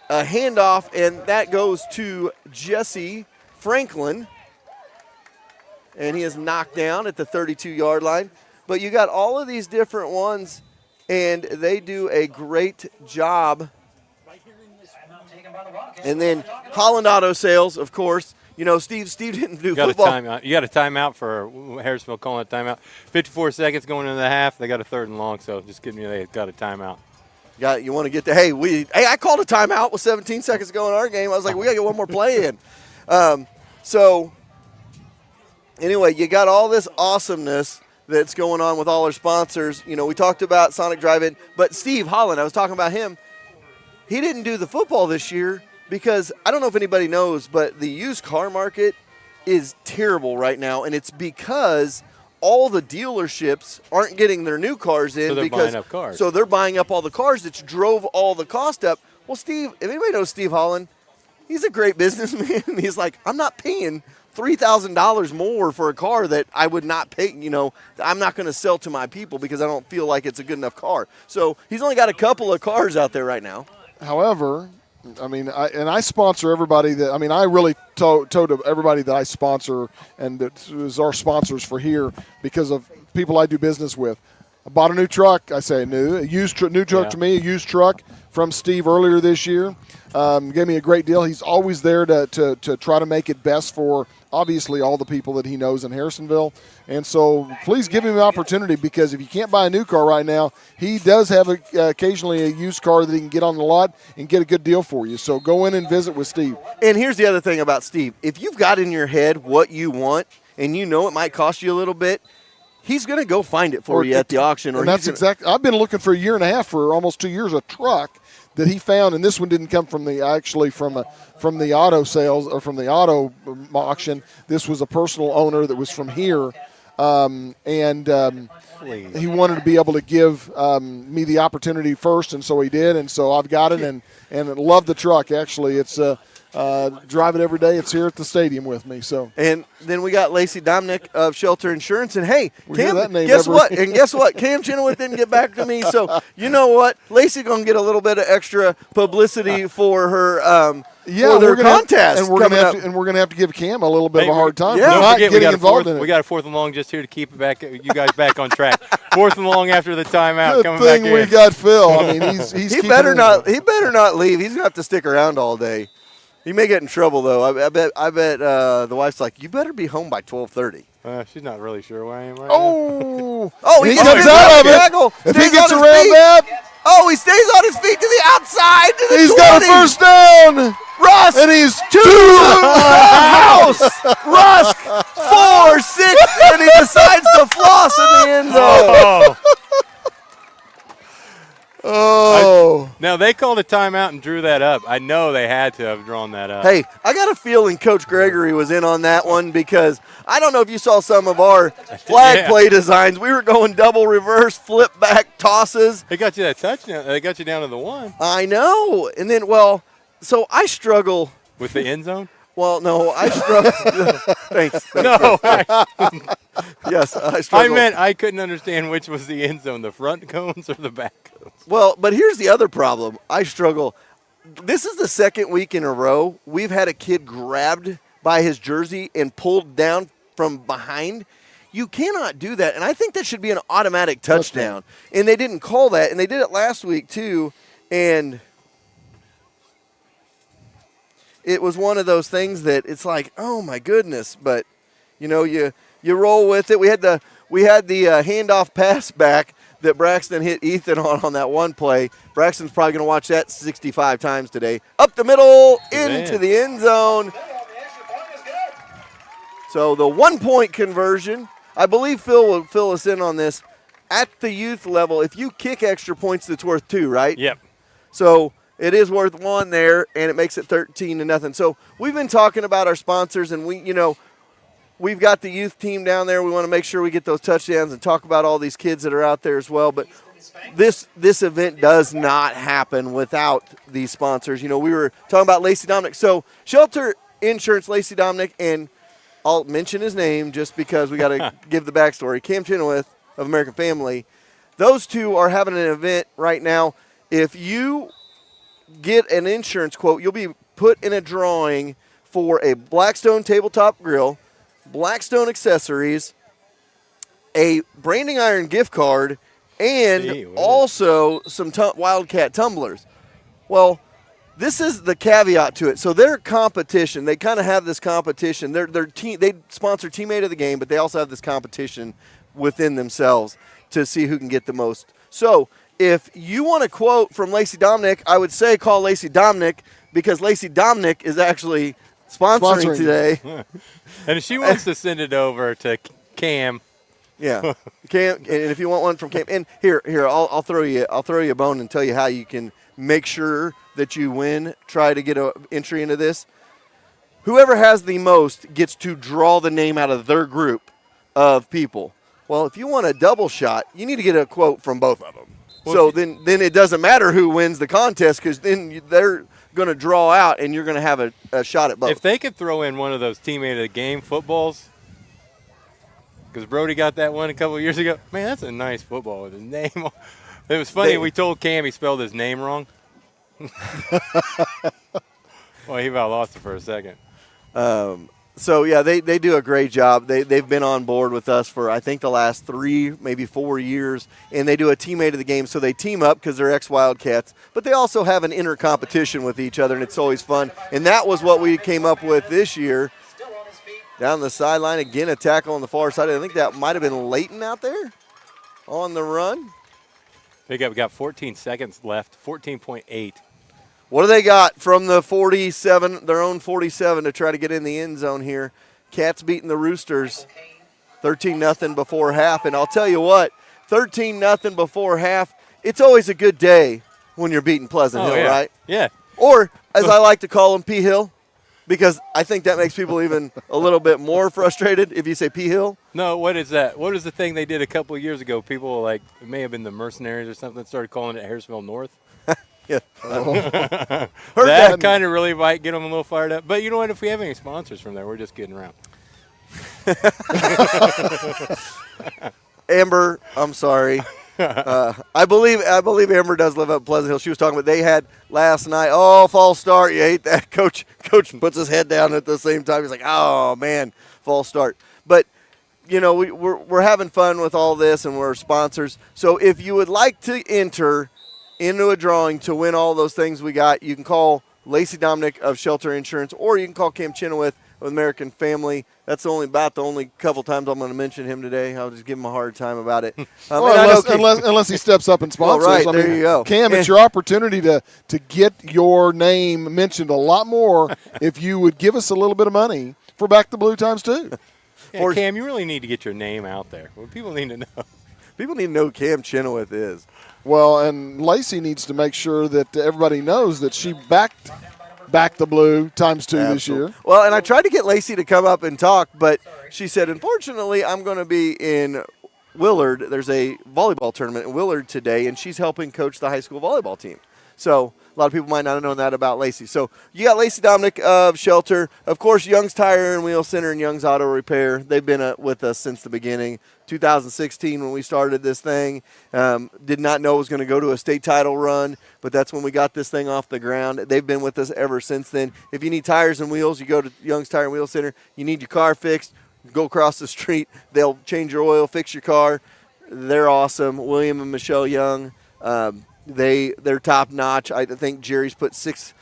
a handoff, and that goes to Jesse Franklin. And he is knocked down at the 32-yard line. But you got all of these different ones, and they do a great job. And then Holland Auto Sales, of course. Steve didn't do football. You got a timeout for Harrisonville calling a timeout. 54 seconds going into the half. They got a 3rd and long, so just kidding you, they got a timeout. You want to get I called a timeout with 17 seconds to go in our game. I was like, we got to get one more play in. So, anyway, you got all this awesomeness that's going on with all our sponsors. You know, we talked about Sonic Drive-In, but Steve Holland, I was talking about him. He didn't do the football this year because I don't know if anybody knows, but the used car market is terrible right now, and it's because all the dealerships aren't getting their new cars in. So they're because buying up cars. So they're buying up all the cars, which drove all the cost up. Well, Steve, if anybody knows Steve Holland, he's a great businessman. He's like, I'm not paying $3,000 more for a car that I would not pay, you know, I'm not going to sell to my people because I don't feel like it's a good enough car. So he's only got a couple of cars out there right now. However, I mean, I sponsor everybody that, I mean, I really told everybody that I sponsor and that is our sponsors for here because of people I do business with. I bought a new truck. I say new truck to me, a used truck from Steve earlier this year. Gave me a great deal. He's always there to try to make it best for obviously all the people that he knows in Harrisonville. And so please give him an opportunity because if you can't buy a new car right now, he does have occasionally a used car that he can get on the lot and get a good deal for you. So go in and visit with Steve. And here's the other thing about Steve. If you've got in your head what you want and you know it might cost you a little bit, he's going to go find it for you at the auction. And that's exactly. I've been looking for a year and a half, for almost 2 years, a truck that he found, and this one didn't come from the auto sales or from the auto auction. This was a personal owner that was from here, and he wanted to be able to give me the opportunity first, and so he did, and so I've got it, and love the truck. Actually, it's drive it every day. It's here at the stadium with me. So, and then we got Lacey Dominic of Shelter Insurance, and hey, Cam, guess what? And guess what? Cam Chenoweth didn't get back to me, so you know what? Lacey gonna get a little bit of extra publicity for her. For their contest, and we're gonna have to give Cam a little bit of a hard time. Yeah. For not getting involved in it. We got a fourth and long just here to keep you guys back on track. Fourth and long after the timeout. Good coming thing back we in. got Phil. I mean, he's he keeping better it not. He better not leave. He's gonna have to stick around all day. He may get in trouble though. I bet. The wife's like, you better be home by 12:30. She's not really sure where I am right Oh, he comes out of it. If he gets around that, he stays on his feet to the outside. To the he's 20. got a first down. Rusk And he's to the house. Rusk 4-6, and he decides to floss in the end zone. Oh. Now, they called a timeout and drew that up. I know they had to have drawn that up. Hey, I got a feeling Coach Gregory was in on that one because I don't know if you saw some of our flag play designs. We were going double reverse, flip back tosses. They got you that touchdown. They got you down to the one. I know. And then, so I struggle. With the end zone? Well, no, I struggle. Thanks. No. Yes, I struggle. I meant I couldn't understand which was the end zone, the front cones or the back cones. Well, but here's the other problem. I struggle. This is the second week in a row we've had a kid grabbed by his jersey and pulled down from behind. You cannot do that, and I think that should be an automatic touchdown. And they didn't call that, and they did it last week too, and it was one of those things that it's like, oh my goodness, but you roll with it. We had the handoff pass back that Braxton hit Ethan on that one play. Braxton's probably going to watch that 65 times today. Up the middle, into the end zone. So the 1-point conversion, I believe Phil will fill us in on this. At the youth level, if you kick extra points, it's worth 2, right? Yep. So it is worth 1 there, and it makes it 13-0. So we've been talking about our sponsors, and we've got the youth team down there. We want to make sure we get those touchdowns and talk about all these kids that are out there as well. But this event does not happen without these sponsors. We were talking about Lacey Dominic. So Shelter Insurance, Lacey Dominic, and I'll mention his name just because we got to give the backstory. Cam Chenoweth of American Family. Those two are having an event right now. If you get an insurance quote, you'll be put in a drawing for a Blackstone tabletop grill, Blackstone accessories, a branding iron gift card, and also some Wildcat tumblers. Well, this is the caveat to it. So their competition, they kind of have this competition. Their team, they sponsor Teammate of the Game, but they also have this competition within themselves to see who can get the most. So if you want a quote from Lacey Dominic, I would say call Lacey Dominic because Lacey Dominic is actually sponsoring today. And if she wants to send it over to Cam, Yeah, Cam. And if you want one from Cam, and here, I'll throw you a bone and tell you how you can make sure that you win. Try to get an entry into this. Whoever has the most gets to draw the name out of their group of people. Well, if you want a double shot, you need to get a quote from both of them. Well, So then it doesn't matter who wins the contest because then they're going to draw out and you're going to have a shot at both. If they could throw in one of those teammate of the game footballs, because Brody got that one a couple of years ago. Man, that's a nice football with his name on. It was funny. We told Cam he spelled his name wrong. Well, he about lost it for a second. So, yeah, they do a great job. They've been on board with us for, I think, the last 3, maybe 4 years, and they do a teammate of the game. So they team up because they're ex-Wildcats, but they also have an inner competition with each other, and it's always fun. And that was what we came up with this year. Down the sideline, again, a tackle on the far side. I think that might have been Leighton out there on the run. We got 14 seconds left, 14.8. What do they got from the 47, their own 47, to try to get in the end zone here? Cats beating the Roosters 13-0 before half. And I'll tell you what, 13-0 before half, it's always a good day when you're beating Pleasant Hill, yeah. right? Yeah. Or, as I like to call them, P. Hill, because I think that makes people even a little bit more frustrated if you say P. Hill. No, what is that? What is the thing they did a couple of years ago? People like, it may have been the Mercenaries or something, started calling it Harrisonville North. Yeah. That kind of really might get them a little fired up. But you know what? If we have any sponsors from there, we're just kidding around. Amber, I'm sorry. I believe Amber does live up Pleasant Hill. She was talking about they had last night. Oh, false start. You hate that. Coach puts his head down at the same time. He's like, oh, man, false start. But, you know, we're having fun with all this, and we're sponsors. So if you would like to enter into a drawing to win all those things we got, you can call Lacey Dominic of Shelter Insurance, or you can call Cam Chenoweth with American Family. That's about the only couple times I'm going to mention him today. I'll just give him a hard time about it. Unless he steps up and sponsors. Well, right, there you go. Cam, it's your opportunity to get your name mentioned a lot more if you would give us a little bit of money for Back the Blue ×2. Yeah, Cam, you really need to get your name out there. Well, people need to know. People need to know who Cam Chenoweth is. Well, and Lacey needs to make sure that everybody knows that she backed Back the Blue ×2 this year. Well, and I tried to get Lacey to come up and talk, but she said, unfortunately, I'm going to be in Willard. There's a volleyball tournament in Willard today, and she's helping coach the high school volleyball team. So a lot of people might not have known that about Lacey. So you got Lacey Dominic of Shelter. Of course, Young's Tire and Wheel Center and Young's Auto Repair. They've been with us since the beginning. 2016 when we started this thing. Did not know it was going to go to a state title run, but that's when we got this thing off the ground. They've been with us ever since then. If you need tires and wheels, you go to Young's Tire and Wheel Center. You need your car fixed, go across the street. They'll change your oil, fix your car. They're awesome. William and Michelle Young, they're top notch. I think Jerry's put 6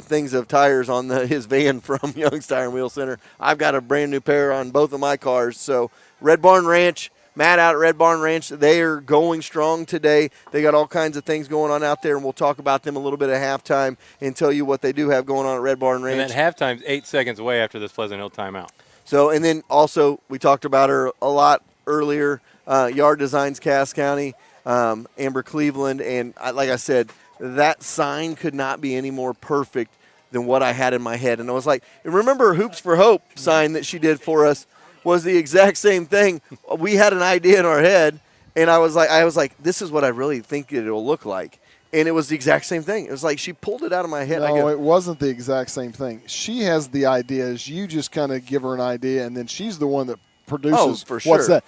things of tires on his van from Young's Tire and Wheel Center. I've got a brand new pair on both of my cars. So Red Barn Ranch, Matt out at Red Barn Ranch, they are going strong today. They got all kinds of things going on out there, and we'll talk about them a little bit at halftime and tell you what they do have going on at Red Barn Ranch. And then halftime's 8 seconds away after this Pleasant Hill timeout. So, and then also we talked about her a lot earlier, Yard Designs Cass County, Amber Cleveland, and like I said, that sign could not be any more perfect than what I had in my head. And I was like, remember Hoops for Hope sign that she did for us was the exact same thing. We had an idea in our head, and I was like, this is what I really think it'll look like. And it was the exact same thing. It was like she pulled it out of my head. No, it wasn't the exact same thing. She has the ideas. You just kind of give her an idea, and then she's the one that produces. Oh, for sure. What's that?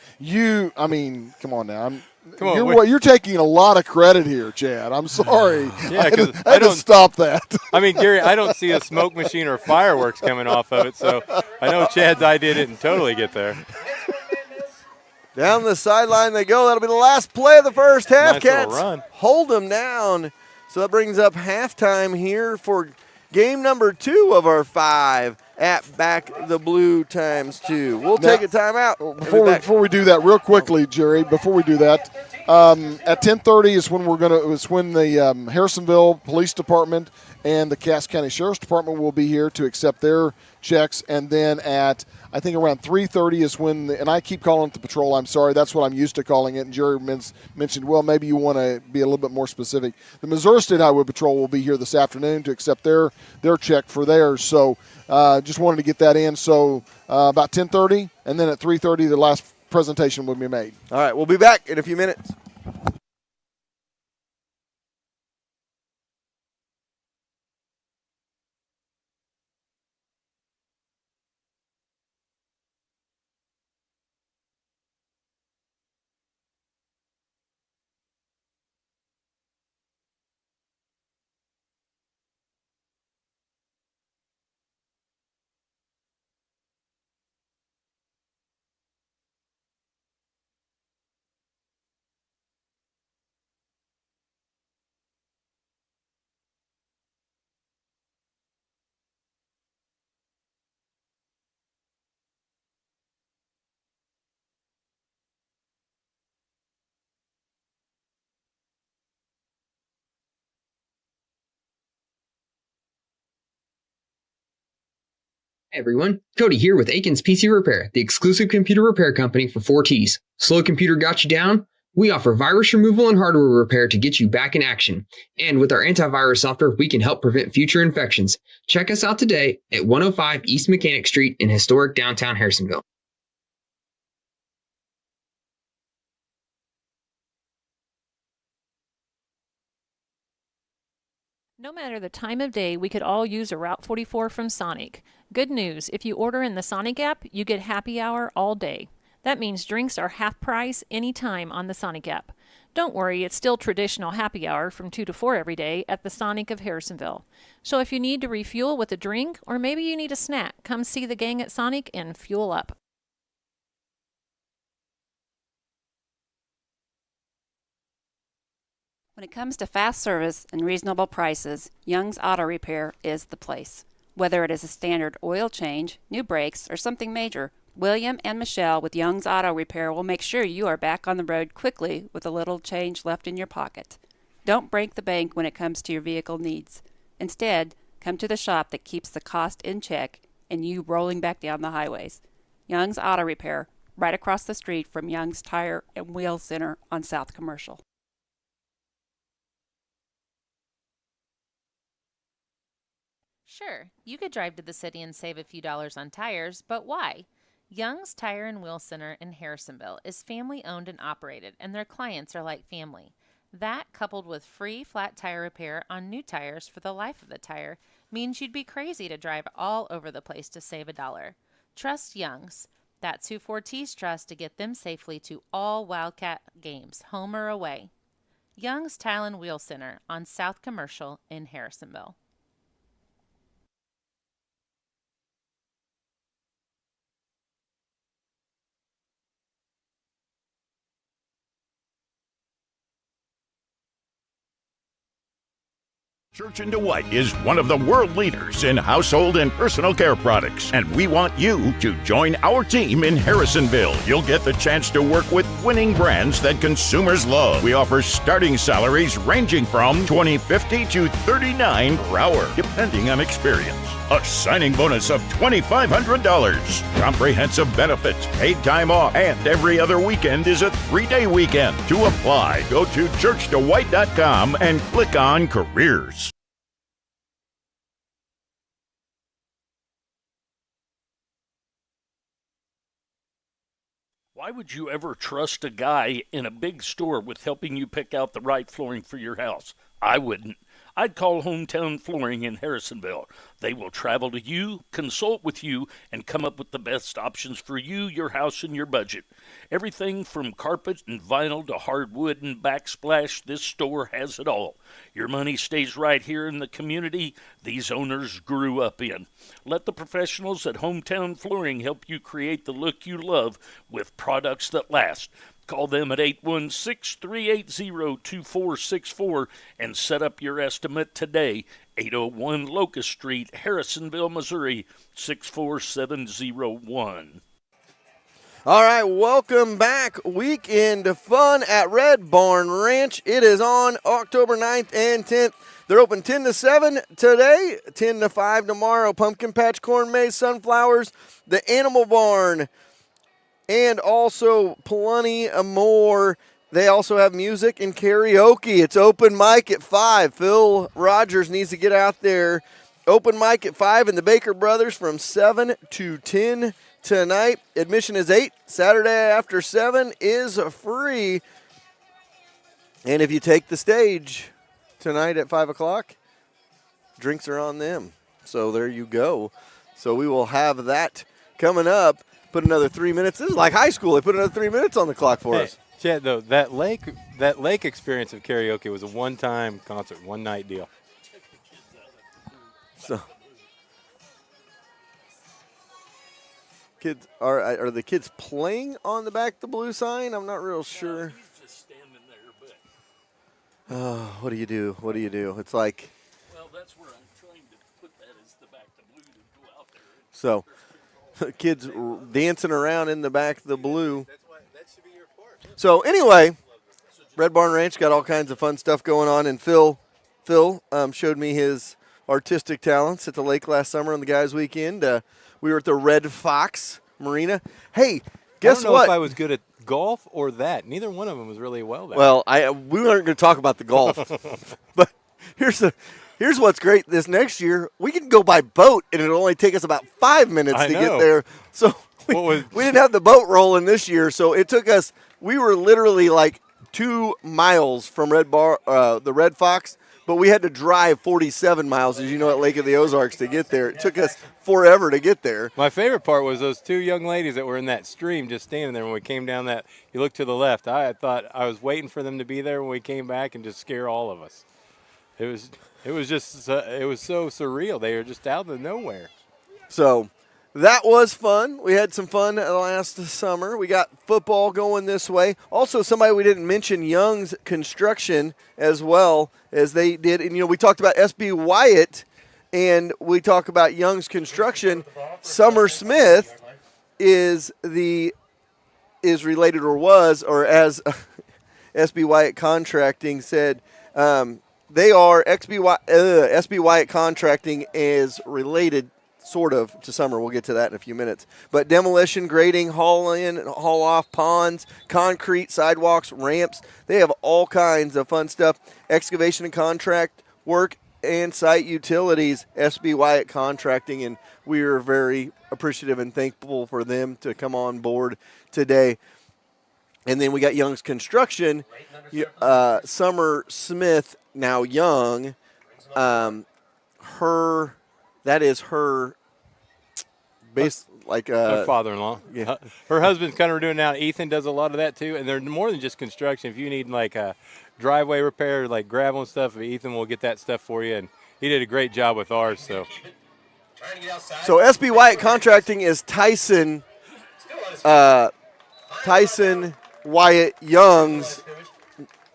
Come on now. You're taking a lot of credit here, Chad. I'm sorry. Yeah, because I had to stop that. I mean, Gary, I don't see a smoke machine or fireworks coming off of it, so I know Chad's idea didn't totally get there. Down the sideline they go. That'll be the last play of the first half. Nice little Cats run. hold them down. So that brings up halftime here for game number 2 of our 5 at Back the Blue ×2. We'll take a timeout. Before we do that, real quickly, Jerry, before we do that, At 10:30 is when the Harrisonville Police Department and the Cass County Sheriff's Department will be here to accept their checks, and then at I think around 3:30 is when and I keep calling it the patrol. I'm sorry, that's what I'm used to calling it. And Jerry mentioned, well, maybe you want to be a little bit more specific. The Missouri State Highway Patrol will be here this afternoon to accept their check for theirs. So just wanted to get that in. So about 10:30, and then at 3:30 the last presentation will be made. All right, we'll be back in a few minutes. Hey everyone, Cody here with Aikens PC Repair, the exclusive computer repair company for 4Ts. Slow computer got you down? We offer virus removal and hardware repair to get you back in action. And with our antivirus software, we can help prevent future infections. Check us out today at 105 East Mechanic Street in historic downtown Harrisonville. No matter the time of day, we could all use a Route 44 from Sonic. Good news, if you order in the Sonic app, you get happy hour all day. That means drinks are half price anytime on the Sonic app. Don't worry, it's still traditional happy hour from 2 to 4 every day at the Sonic of Harrisonville. So if you need to refuel with a drink, or maybe you need a snack, come see the gang at Sonic and fuel up. When it comes to fast service and reasonable prices, Young's Auto Repair is the place. Whether it is a standard oil change, new brakes, or something major, William and Michelle with Young's Auto Repair will make sure you are back on the road quickly with a little change left in your pocket. Don't break the bank when it comes to your vehicle needs. Instead, come to the shop that keeps the cost in check and you rolling back down the highways. Young's Auto Repair, right across the street from Young's Tire and Wheel Center on South Commercial. Sure, you could drive to the city and save a few dollars on tires, but why? Young's Tire and Wheel Center in Harrisonville is family owned and operated, and their clients are like family. That, coupled with free flat tire repair on new tires for the life of the tire, means you'd be crazy to drive all over the place to save $1. Trust Young's. That's who 4Ts trust to get them safely to all Wildcat games, home or away. Young's Tire and Wheel Center on South Commercial in Harrisonville. Church & DeWitt is one of the world leaders in household and personal care products, and we want you to join our team in Harrisonville. You'll get the chance to work with winning brands that consumers love. We offer starting salaries ranging from $20.50 to $39 per hour, depending on experience. A signing bonus of $2,500. Comprehensive benefits, paid time off, and every other weekend is a 3-day weekend. To apply, go to churchdewhite.com and click on Careers. Why would you ever trust a guy in a big store with helping you pick out the right flooring for your house? I wouldn't. I'd call Hometown Flooring in Harrisonville. They will travel to you, consult with you, and come up with the best options for you, your house, and your budget. Everything from carpet and vinyl to hardwood and backsplash, this store has it all. Your money stays right here in the community these owners grew up in. Let the professionals at Hometown Flooring help you create the look you love with products that last. Call them at 816-380-2464 and set up your estimate today. 801 Locust Street, Harrisonville, Missouri, 64701. All right, welcome back. Weekend fun at Red Barn Ranch. It is on October 9th and 10th. They're open 10 to 7 today, 10 to 5 tomorrow. Pumpkin patch, corn maze, sunflowers, the animal barn, and also plenty more. They also have music and karaoke. It's open mic at 5. Phil Rogers needs to get out there. Open mic at 5 and the Baker Brothers from 7 to 10 tonight. Admission is $8. Saturday after 7 is free. And if you take the stage tonight at 5 o'clock, drinks are on them. So there you go. So we will have that coming up. Put another 3 minutes. This is like high school. They put another 3 minutes on the clock for us. Chad, though, that lake experience of karaoke was a one-time concert, one-night deal. So, kids are the kids playing on the Back the Blue sign? I'm not real sure. He's just standing there, but. Oh, what do you do? What do you do? It's like. Well, that's where I'm trying to put that as the Back the Blue to go out there. So, kids dancing around in the Back the Blue. So anyway, Red Barn Ranch got all kinds of fun stuff going on, and Phil showed me his artistic talents at the lake last summer on the guys' weekend. We were at the Red Fox Marina. Hey, guess I don't know what? if I was good at golf or that. Neither one of them was really well. Well, we weren't going to talk about the golf, but here's what's great. This next year, we can go by boat, and it'll only take us about 5 minutes to get there. So we didn't have the boat rolling this year, so it took us. We were literally like 2 miles from the Red Fox, but we had to drive 47 miles, as you know, at Lake of the Ozarks to get there. It took us forever to get there. My favorite part was those 2 young ladies that were in that stream just standing there when we came down that. You look to the left. I thought I was waiting for them to be there when we came back and just scare all of us. It was so surreal. They were just out of nowhere. So that was fun. We had some fun last summer. We got football going this way. Also, somebody we didn't mention, Young's Construction, as well as they did. And, we talked about SB Wyatt, and we talk about Young's Construction. Summer Smith is related, or was, or as SB Wyatt Contracting said, they are SB Wyatt Contracting is related sort of to Summer. We'll get to that in a few minutes. But demolition, grading, haul in, haul off, ponds, concrete, sidewalks, ramps. They have all kinds of fun stuff. Excavation and contract work and site utilities, SB Wyatt Contracting, and we are very appreciative and thankful for them to come on board today. And then we got Young's Construction, Summer Smith, now Young. That is her her father-in-law. Yeah. Her husband's kind of doing now. Ethan does a lot of that too, and they're more than just construction. If you need like a driveway repair, like gravel and stuff, Ethan will get that stuff for you, and he did a great job with ours. So SB Wyatt Contracting is Tyson Wyatt Young's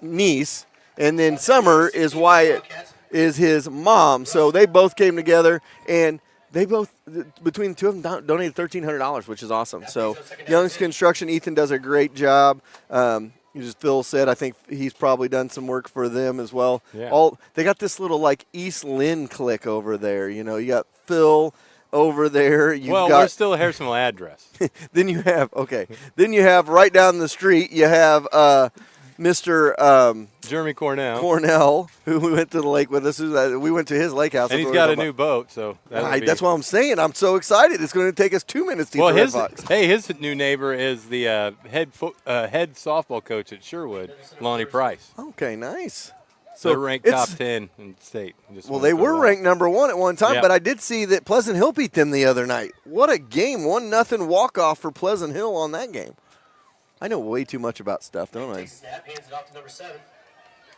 niece, and then Summer is Wyatt is his mom. So they both came together, and they both, between the two of them, donated $1,300, which is awesome. So Young's Construction, Ethan does a great job. As Phil said, I think he's probably done some work for them as well. Yeah. They got this little like East Lynn clique over there. You got Phil over there. We're still a Harrisonville address. Then you have right down the street, you have Mr. Jeremy Cornell, who we went to the lake with us. We went to his lake house. And he's got a new boat, so that's what I'm saying. I'm so excited. It's going to take us 2 minutes to get to Red Fox. His new neighbor is the head softball coach at Sherwood, Lonnie Price. Okay, nice. So they're ranked top 10 in state. They were ranked number 1 at one time, but I did see that Pleasant Hill beat them the other night. What a game. 1-0 walk-off for Pleasant Hill on that game. I know way too much about stuff, don't I?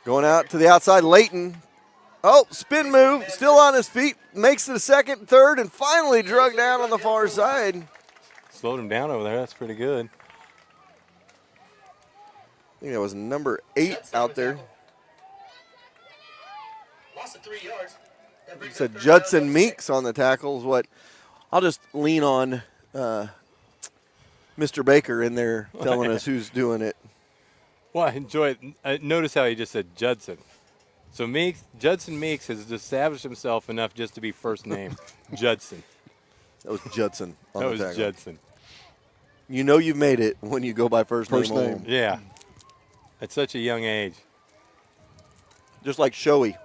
Going out to the outside, Layton. Oh, spin move, still on his feet, makes it a second, third, and finally drug down on the far side. Slowed him down over there. That's pretty good. I think that was number 8 out there. Lost of 3 yards. Said Judson Meeks on the tackles. I'll just lean on Mr. Baker in there telling us who's doing it. Well, I enjoy it. Notice how he just said Judson. So Judson Meeks has established himself enough just to be first name. Judson. That was Judson. That was Judson. You know you've made it when you go by first name. Yeah. At such a young age. Just like Shohei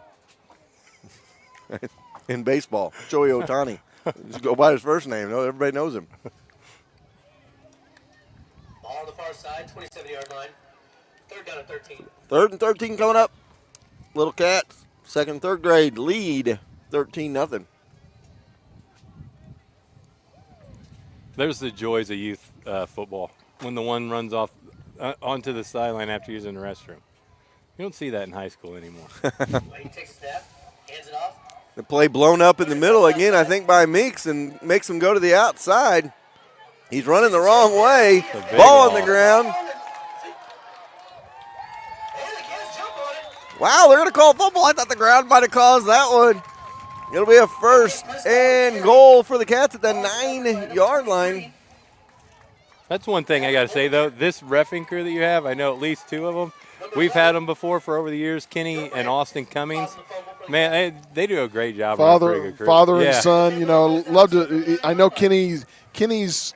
in baseball. Shohei Ohtani. Just go by his first name. No, everybody knows him. Ball on the far side, 27-yard line. Third down at 13. 3rd and 13 coming up. Little Cats, 2nd, 3rd grade lead 13-0. There's the joys of youth football. When the one runs off onto the sideline after using the restroom. You don't see that in high school anymore. He takes a step, hands it off. The play blown up in the middle again, I think, by Meeks and makes him go to the outside. He's running the wrong way. Ball on the ground. Wow, they're going to call football. I thought the ground might have caused that one. It'll be a 1st and goal for the Cats at the 9-yard line. That's one thing I got to say, though. This reffing crew that you have, I know at least 2 of them. We've had them before for over the years, Kenny and Austin Cummings. Man, they do a great job. Father and son, love to. I know Kenny's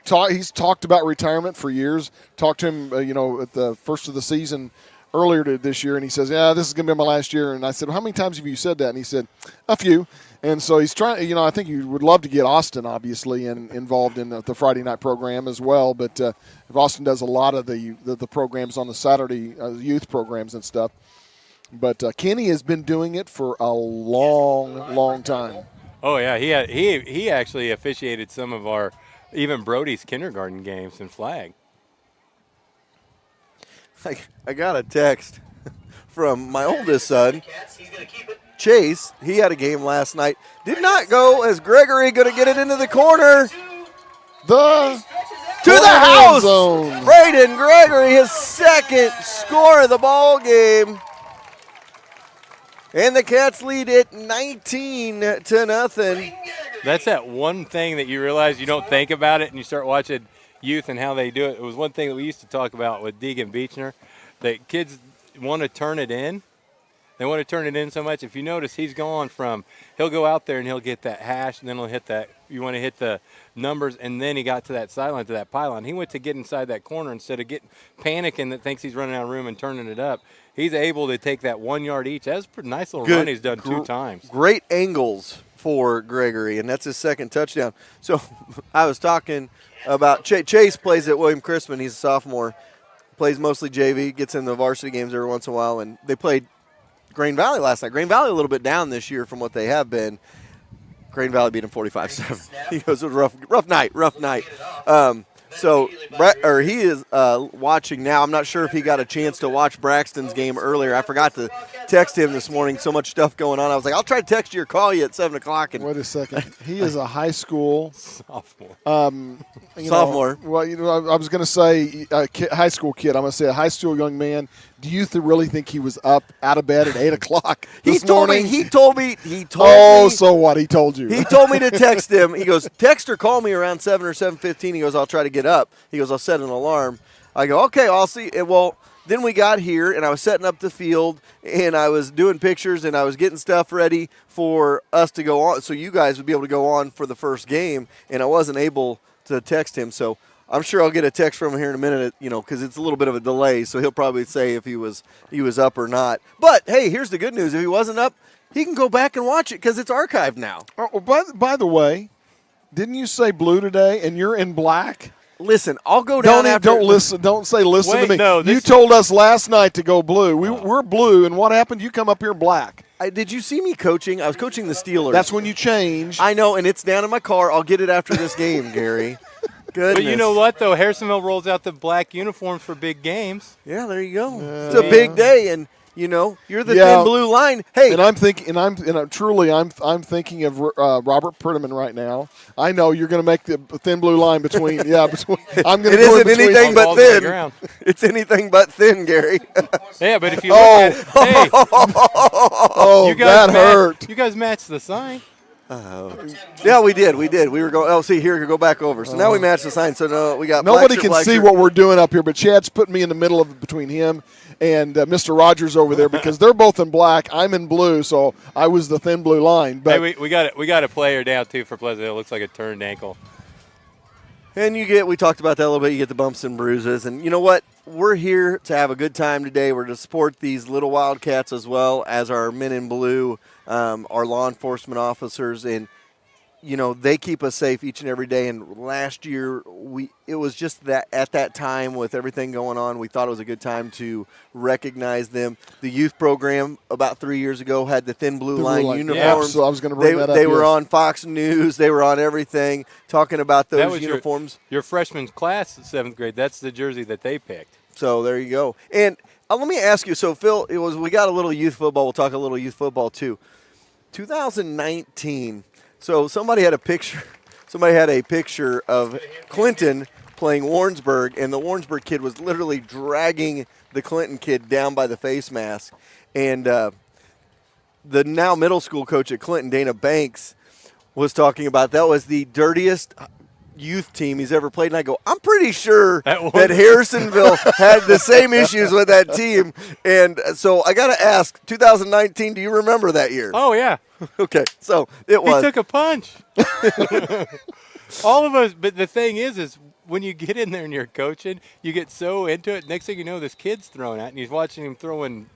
talked about retirement for years. Talked to him, at the first of the season earlier this year, and he says, "Yeah, this is going to be my last year." And I said, well, "How many times have you said that?" And he said, "A few." And so he's trying. I think you would love to get Austin, obviously, involved in the Friday night program as well. But if Austin does a lot of the programs on the Saturday youth programs and stuff. But Kenny has been doing it for a long, long time. Oh yeah, he actually officiated some of our even Brody's kindergarten games in flag. I got a text from my oldest son, Chase. He had a game last night. Did not go as Gregory going to get it into the corner. To the house. Zone. Braden Gregory, his 2nd score of the ball game. And the Cats lead it 19-0. That's that one thing that you realize you don't think about it and you start watching youth and how they do it. It was one thing that we used to talk about with Deegan Beechner, that kids want to turn it in. They want to turn it in so much. If you notice, he'll go out there and he'll get that hash, and then he'll hit that. You want to hit the numbers, and then he got to that sideline, to that pylon. He went to get inside that corner instead of panicking that thinks he's running out of room and turning it up. He's able to take that 1 yard each. That's a pretty nice little run he's done 2 times. Great angles for Gregory, and that's his 2nd touchdown. So I was talking about Chase plays at William Crispin. He's a sophomore, plays mostly JV, gets in the varsity games every once in a while, and they played Grain Valley last night. Grain Valley a little bit down this year from what they have been. Grain Valley beat him 45-7. He goes, it was a rough night. So he is watching now. I'm not sure if he got a chance to watch Braxton's game earlier. I forgot to text him this morning. So much stuff going on. I was like, I'll try to text you or call you at 7 o'clock. Wait a second. He is a high school sophomore. Sophomore. I was going to say high school kid. I'm going to say a high school young man. Do you really think he was up out of bed at 8 o'clock this morning? He told me. So what? He told you. He told me to text him. He goes, text or call me around 7 or 7:15. He goes, I'll try to get up. He goes, I'll set an alarm. I go, okay, I'll see. Well, then we got here, and I was setting up the field, and I was doing pictures, and I was getting stuff ready for us to go on, so you guys would be able to go on for the first game, and I wasn't able to text him. So I'm sure I'll get a text from him here in a minute, because it's a little bit of a delay, so he'll probably say if he was up or not. But, hey, here's the good news. If he wasn't up, he can go back and watch it because it's archived now. Oh, by the way, didn't you say blue today, and you're in black? Listen, I'll go down after. Don't listen. Don't say listen Wait, to me. No, you told us last night to go blue. We're blue, and what happened? You come up here black. Did you see me coaching? I was coaching the Steelers. That's when you changed. I know, and it's down in my car. I'll get it after this game, Gary. Goodness. But you know what, though? Harrisonville rolls out the black uniforms for big games. Yeah, there you go. It's a big day, and you're the thin blue line. Hey, and I'm thinking, I'm thinking of Robert Pretterman right now. I know you're going to make the thin blue line between. I'm going to. It isn't anything but thin. It's anything but thin, Gary. Yeah, but if you look at, that hurt. You guys match the sign. Yeah, we did. We were going. Oh, see here, go back over. So now we match the sign. So no, we got. Nobody black can shirt, see shirt. what we're doing up here, but Chad's putting me in the middle of between him and Mr. Rogers over there because they're both in black. I'm in blue, so I was the thin blue line. But Hey, we got a player down too for Pleasantville. It looks like a turned ankle. And we talked about that a little bit. You get the bumps and bruises, and you know what? We're here to have a good time today. We're to support these little Wildcats as well as our men in blue, our law enforcement officers, and they keep us safe each and every day. And last year, it was just that at that time with everything going on, we thought it was a good time to recognize them. The youth program about 3 years ago had the thin blue line uniforms. Yeah, so I was going to bring that up. They were on Fox News. They were on everything talking about those That was uniforms. Your freshman class, 7th grade. That's the jersey that they picked. So there you go. And let me ask you. So Phil, we got a little youth football. We'll talk a little youth football too. 2019. So somebody had a picture. Somebody had a picture of Clinton playing Warrensburg, and the Warrensburg kid was literally dragging the Clinton kid down by the face mask. And the now middle school coach at Clinton, Dana Banks, was talking about that was the dirtiest youth team he's ever played. And I go, I'm pretty sure that Harrisonville had the same issues with that team. And so I got to ask, 2019, do you remember that year? Oh, yeah. Okay, so it was. He took a punch. All of us, but the thing is when you get in there and you're coaching, you get so into it. Next thing you know, this kid's throwing at, and he's watching him throwing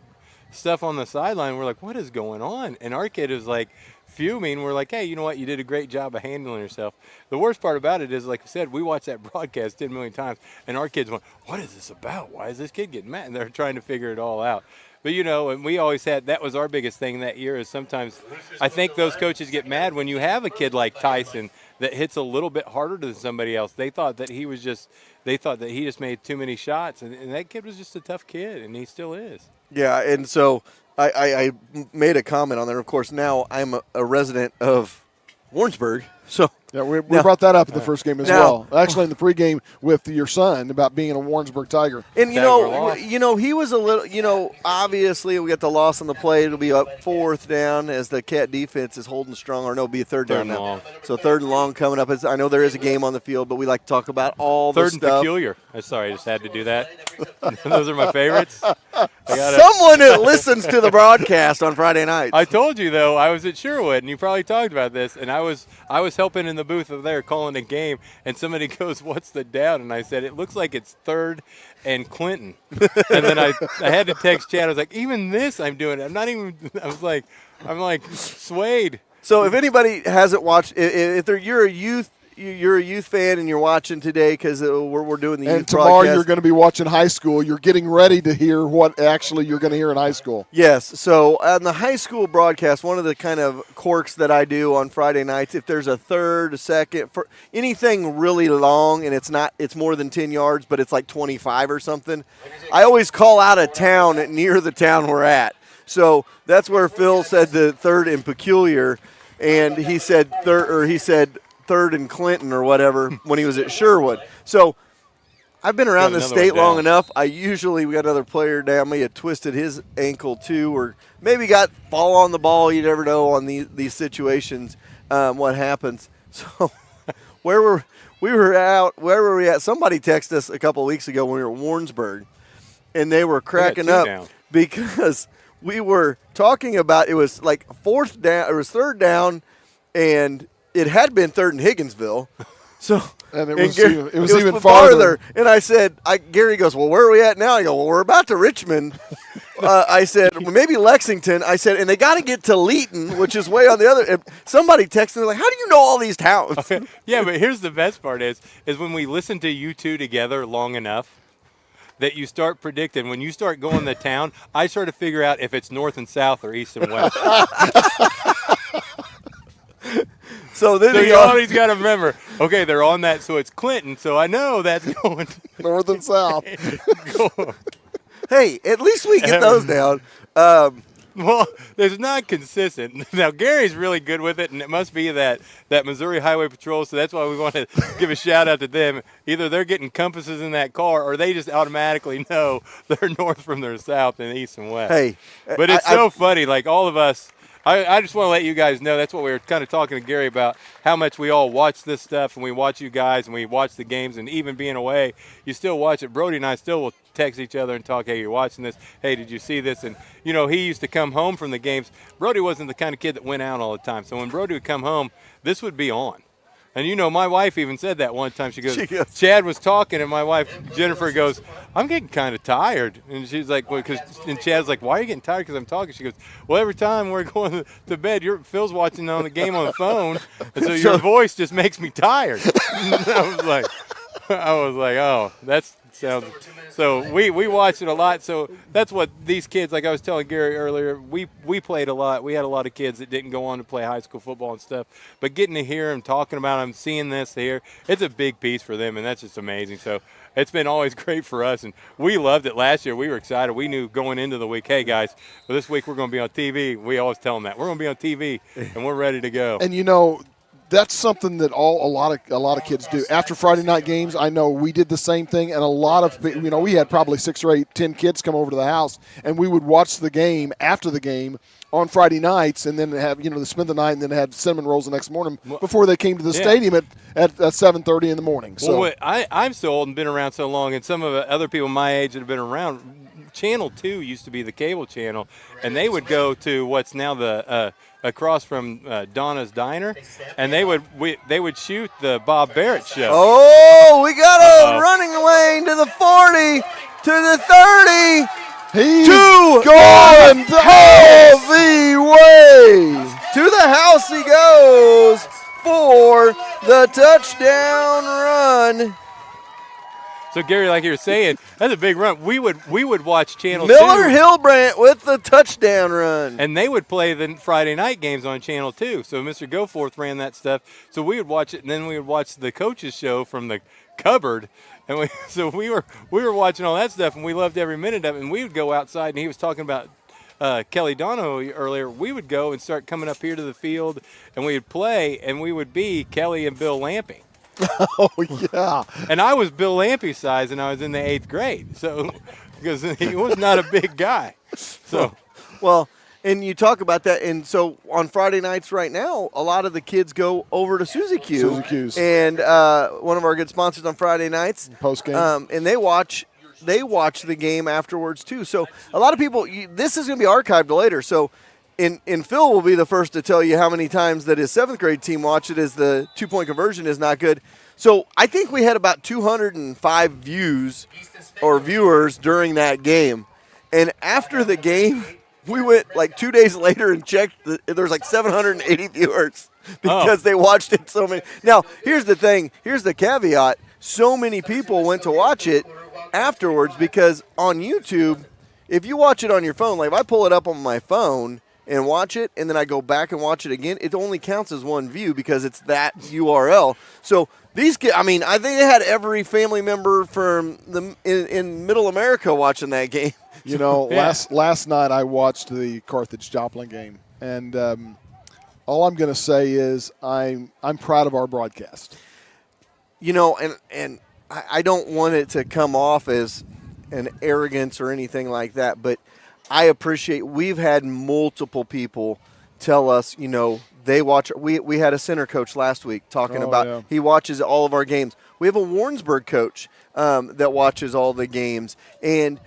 stuff on the sideline. We're like, what is going on? And our kid is like fuming. We're like, hey, you know what? You did a great job of handling yourself. The worst part about it is, like I said, we watched that broadcast 10 million times, and our kids went, what is this about? Why is this kid getting mad? And they're trying to figure it all out. But, and we always had – that was our biggest thing that year is sometimes I think those coaches get mad when you have a kid like Tyson that hits a little bit harder than somebody else. They thought that he just made too many shots, and that kid was just a tough kid, and he still is. Yeah, and so I made a comment on there. Of course, now I'm a resident of Warrensburg, so yeah, we brought that up at the first game as well. Actually, in the pregame with your son about being a Warrensburg Tiger. And he was a little. Obviously we got the loss on the play. It'll be up 4th down as the Cat defense is holding strong. Or no, it'll be a 3rd down now. Long. So 3rd and long coming up. I know there is a game on the field, but we like to talk about all the stuff. 3rd and peculiar. Sorry, I just had to do that. Those are my favorites. Someone that listens to the broadcast on Friday nights. I told you though, I was at Sherwood, and you probably talked about this, and I was helping in the booth over there calling a game, and somebody goes, "What's the down?" And I said, "It looks like it's 3rd and Clinton." And then I had to text Chad. I was like, "Even this, I'm doing it. I'm not even." I'm like swayed. So if anybody hasn't watched, if you're a youth fan and you're watching today because we're doing the youth and tomorrow broadcast. You're going to be watching high school. You're getting ready to hear what actually you're going to hear in high school. Yes. So on the high school broadcast, one of the kind of quirks that I do on Friday nights, if there's a third, a second, for anything really long and it's more than 10 yards, but it's like 25 or something, I always call out a town near the town we're at. So that's where Phil said the 3rd and peculiar, and he said 3rd and Clinton or whatever when he was at Sherwood. So I've been around the state long enough. We got another player down. May have twisted his ankle too, or maybe got fall on the ball. You never know on these situations what happens. So where were we at? Somebody texted us a couple of weeks ago when we were at Warrensburg, and they were cracking up because we were talking about it was like 4th down. It was 3rd down, and it had been 3rd in Higginsville. So and it was even farther. And I said, Gary goes, well, where are we at now? I go, well, we're about to Richmond. I said, well, maybe Lexington. I said, and they got to get to Leeton, which is way on the other. And somebody texted me like, how do you know all these towns? Okay. Yeah, but here's the best part is when we listen to you two together long enough that you start predicting. When you start going to town, I start to figure out if it's north and south or east and west. So you always got to remember, okay, they're on that, so it's Clinton, so I know that's going north and south. Hey, at least we get those down. Well, it's not consistent. Now, Gary's really good with it, and it must be that Missouri Highway Patrol, so that's why we want to give a shout-out to them. Either they're getting compasses in that car, or they just automatically know they're north from their south and east and west. Hey. But it's so funny. Like, all of us, I just want to let you guys know that's what we were kind of talking to Gary about, how much we all watch this stuff, and we watch you guys, and we watch the games, and even being away, you still watch it. Brody and I still will text each other and talk, hey, you're watching this. Hey, did you see this? And, you know, he used to come home from the games. Brody wasn't the kind of kid that went out all the time. So when Brody would come home, this would be on. And, you know, my wife even said that one time. She goes, Chad was talking, and my wife, Jennifer, goes, I'm getting kind of tired. And she's like, well, and Chad's like, why are you getting tired? Because I'm talking. She goes, well, every time we're going to bed, Phil's watching on the game on the phone, and so your voice just makes me tired. I was like, oh, that's sounds. So we watched it a lot. So that's what these kids, like I was telling Gary earlier, we played a lot. We had a lot of kids that didn't go on to play high school football and stuff. But getting to hear them, talking about them, seeing this here, it's a big piece for them, and that's just amazing. So it's been always great for us, and we loved it last year. We were excited. We knew going into the week, hey, guys, well, this week we're going to be on TV. We always tell them that. We're going to be on TV, and we're ready to go. And, you know, that's something that a lot of kids do. After Friday night games, I know we did the same thing, and a lot of, you know, we had probably 6 or 8, 10 kids come over to the house, and we would watch the game after the game on Friday nights, and then have, you know, spend the night, and then had cinnamon rolls the next morning before they came to the stadium at 7:30 in the morning. So well, I'm so old and been around so long, and some of the other people my age that have been around, Channel 2 used to be the cable channel, and they would go to what's now the across from Donna's Diner, and they would shoot the Bob Barrett show. Oh, we got a running lane to the 40, to the 30. He's going all the way. To the house he goes for the touchdown run. So, Gary, like you were saying, that's a big run. We would watch Channel 2. Miller Hillbrandt with the touchdown run. And they would play the Friday night games on Channel 2. So Mr. Goforth ran that stuff. So we would watch it, and then we would watch the coaches show from the cupboard. And we were watching all that stuff, and we loved every minute of it. And we would go outside, and he was talking about Kelly Dono earlier. We would go and start coming up here to the field, and we would play, and we would be Kelly and Bill Lampe. Oh, yeah. And I was Bill Lampe's size, and I was in the 8th grade. So, because he was not a big guy. So, well, and you talk about that, and so on Friday nights right now, a lot of the kids go over to Suzy Q. Suzy Q's. And one of our good sponsors on Friday nights. Post game. And they watch the game afterwards too. So a lot of people, this is going to be archived later. So. And Phil will be the first to tell you how many times that his 7th grade team watched it as the 2-point conversion is not good. So I think we had about 205 views or viewers during that game. And after the game, we went like 2 days later and checked. There was like 780 viewers because they watched it so many. Now, here's the thing. Here's the caveat. So many people went to watch it afterwards because on YouTube, if you watch it on your phone, like if I pull it up on my phone and watch it, and then I go back and watch it again, it only counts as one view because it's that URL. So these kids, I mean, I think they had every family member from in Middle America watching that game. You know, last night I watched the Carthage-Joplin game, and all I'm going to say is I'm proud of our broadcast. You know, and I don't want it to come off as an arrogance or anything like that, but I appreciate we've had multiple people tell us, you know, they watch. We had a center coach last week talking about he watches all of our games. We have a Warrensburg coach that watches all the games, and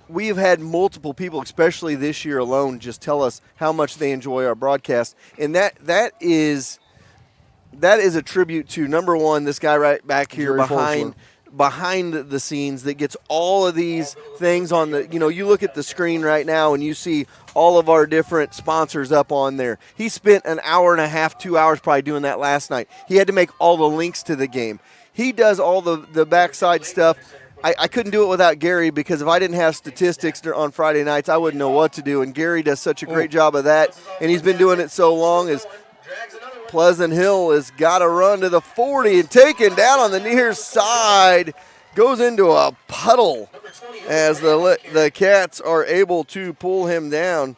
we've had multiple people, especially this year alone, just tell us how much they enjoy our broadcast, and that is a tribute to, number one, this guy right back here behind the scenes that gets all of these things on the, you know, you look at the screen right now and you see all of our different sponsors up on there. He spent an hour and a half, 2 hours probably doing that last night. He had to make all the links to the game. He does all the backside stuff. I couldn't do it without Gary because if I didn't have statistics on Friday nights, I wouldn't know what to do. And Gary does such a great job of that. And he's been doing it so long. As Pleasant Hill has got to run to the 40 and taken down on the near side. goes into a puddle as the Cats are able to pull him down.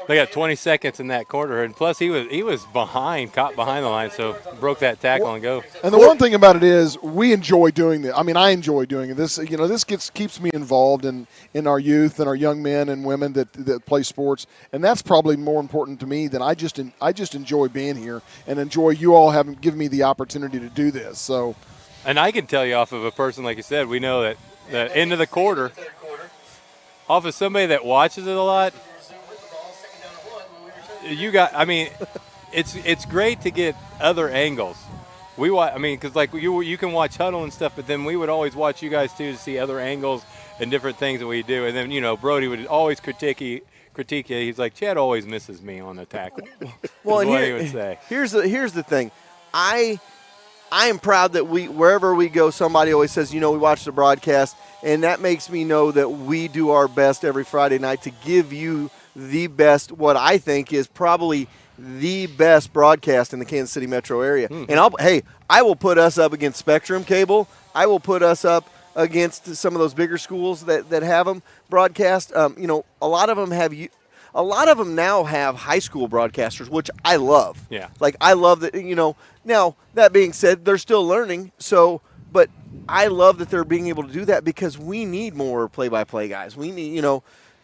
They got 20 seconds in that quarter, and plus he was caught behind the line, so broke that tackle and go. And the one thing about it is we enjoy doing this. I mean, I enjoy doing it. This, this keeps me involved in our youth and our young men and women that play sports, and that's probably more important to me than I just enjoy being here and enjoy you all having given me the opportunity to do this. So, and I can tell you off of a person like you said, we know that the end of the quarter, off of somebody that watches it a lot. It's great to get other angles. Because like you can watch Huddle and stuff, but then we would always watch you guys too to see other angles and different things that we do. And then Brody would always critique you. He's like, Chad always misses me on the tackle. Well, and he would say. Here's the thing, I am proud that wherever we go, somebody always says, we watch the broadcast, and that makes me know that we do our best every Friday night to give you the best, what I think is probably the best broadcast in the Kansas City metro area. And I will put us up against Spectrum Cable. I will put us up against some of those bigger schools that have them broadcast. A lot of them now have high school broadcasters, which I love. Yeah. Like, I love that, Now, that being said, they're still learning, but I love that they're being able to do that because we need more play-by-play guys. We need,